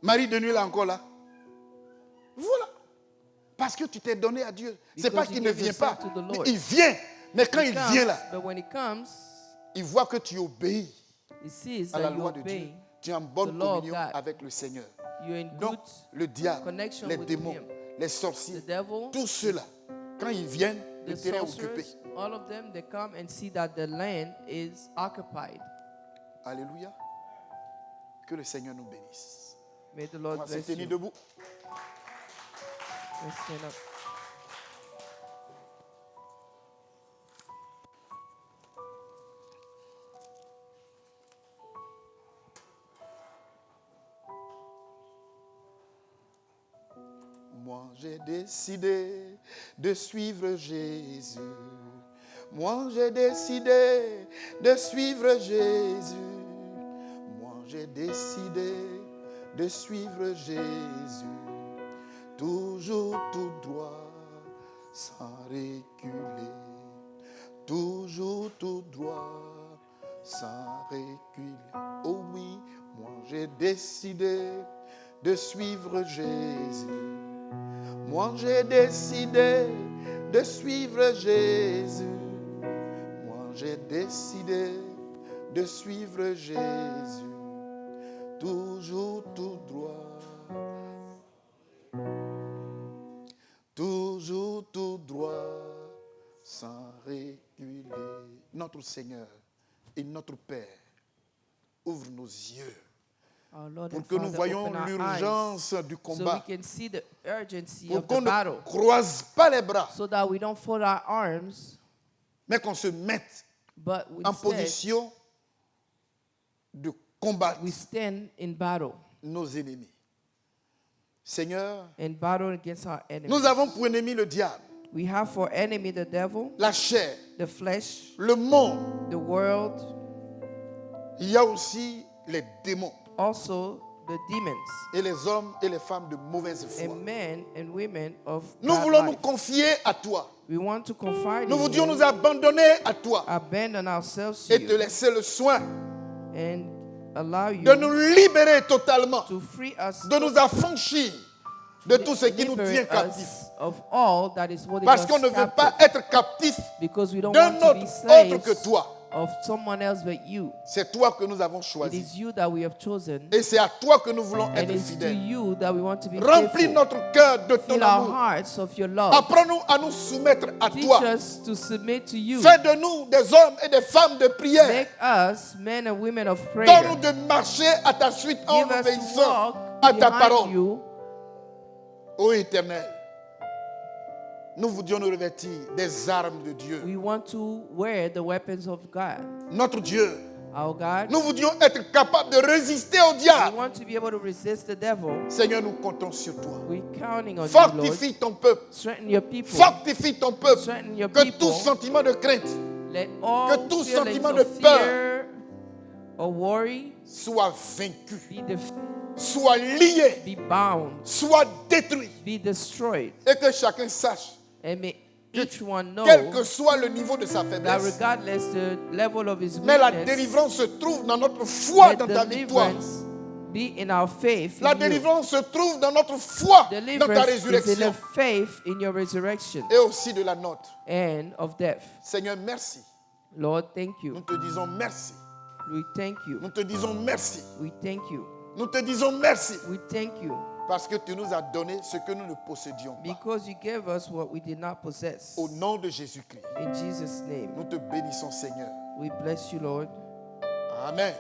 Marie de nuit, il est encore là. Voilà. Parce que tu t'es donné à Dieu. C'est Because pas you qu'il ne gave vient pas. yourself to the Mais Lord. il vient. Mais quand He il comes, vient là, but when he comes, il voit que tu obéis he sees à la that you loi de Dieu. obey. Tu es en bonne the law of communion God. avec le Seigneur. You're in Donc, good le diable, connection les with démons, him. les sorciers, The devil, tous ceux-là, quand ils viennent, le the terrain est occupé. sorcerers, all of them, they come and see that the land is occupied. Alléluia. Que le Seigneur nous bénisse. May the On Lord va se bless tenir you. debout. Let's stand up. Moi j'ai décidé de suivre Jésus. Moi j'ai décidé de suivre Jésus. Moi j'ai décidé de suivre Jésus. Toujours tout droit, sans reculer. Toujours tout droit, sans reculer. Oh oui, moi j'ai décidé de suivre Jésus. Moi j'ai décidé de suivre Jésus. Moi j'ai décidé de suivre Jésus. Toujours tout droit. Toujours tout droit, sans reculer. Notre Seigneur et notre Père, ouvre nos yeux Our Lord pour and que nous Father, voyions open our l'urgence du eyes so we combat, can see the urgency pour of qu'on the ne battle, croise pas les bras, so that we don't fold our arms, mais qu'on se mette but en instead position de combattre we stand in battle, nos ennemis. Seigneur, in battle against our enemies. nous avons pour ennemi le diable, We have for enemy the devil, la chair, the flesh, le monde. the world, Il y a aussi les démons also the demons, et les hommes et les femmes de mauvaise foi. and men and women of Nous bad voulons nous life. confier à toi. We want to confide Nous in voudrions you, nous abandonner à toi abandon ourselves to et te you, laisser le soin and allow you de nous libérer totalement, to free us, de nous affranchir de tout ce qui nous tient liberate captifs. us of all that is holding Parce us qu'on ne veut captive, pas être captif because we don't d'un want to be autre slaves que toi. of someone else but you. C'est toi que nous avons It choisi. is you that we have chosen, Et c'est à toi que nous voulons and être it's to fidèles. you that we want to be Remplis faithful. notre cœur de ton Fill our amour. hearts of your love. Apprends-nous à nous soumettre à Teach toi. us to submit to you. Fais de nous des hommes et des femmes de prière. Make us men and women of prayer. Donne-nous de marcher à ta suite en Give us to obéissant walk à ta behind parole. you. Ô Éternel, nous voudrions nous revêtir des armes de Dieu. We want to wear the weapons of God. Notre Dieu, Our God, nous voudrions être capables de résister au we diable. want to be able to resist the devil. Seigneur, nous comptons sur toi. We're counting on you, Lord. Fortifie ton peuple. Strengthen your people. Fortifie ton peuple. Strengthen your Que people. tout sentiment de crainte Let all que tout feelings sentiment of de peur fear or worry soit vaincu, be, def- soit lié, be bound, soit détruit. be destroyed. Et que chacun sache, And may each one know quel que soit le niveau de sa that faiblesse, regardless the level of his mais la weakness, délivrance se trouve dans notre foi, let dans ta victoire. deliverance be in our faith La in you. délivrance se trouve dans notre foi, dans ta Deliverance is in résurrection the faith in your resurrection et aussi de la nôtre. and of death. Seigneur, merci Lord, thank Nous you. te disons merci. We thank Nous you. te disons merci. We thank you. Nous te disons merci. We thank you Parce que tu nous as donné ce que nous ne possédions pas. because you gave us what we did not possess. Au nom de Jésus-Christ, In Jesus' name, nous te bénissons, Seigneur. we bless you, Lord. Amen.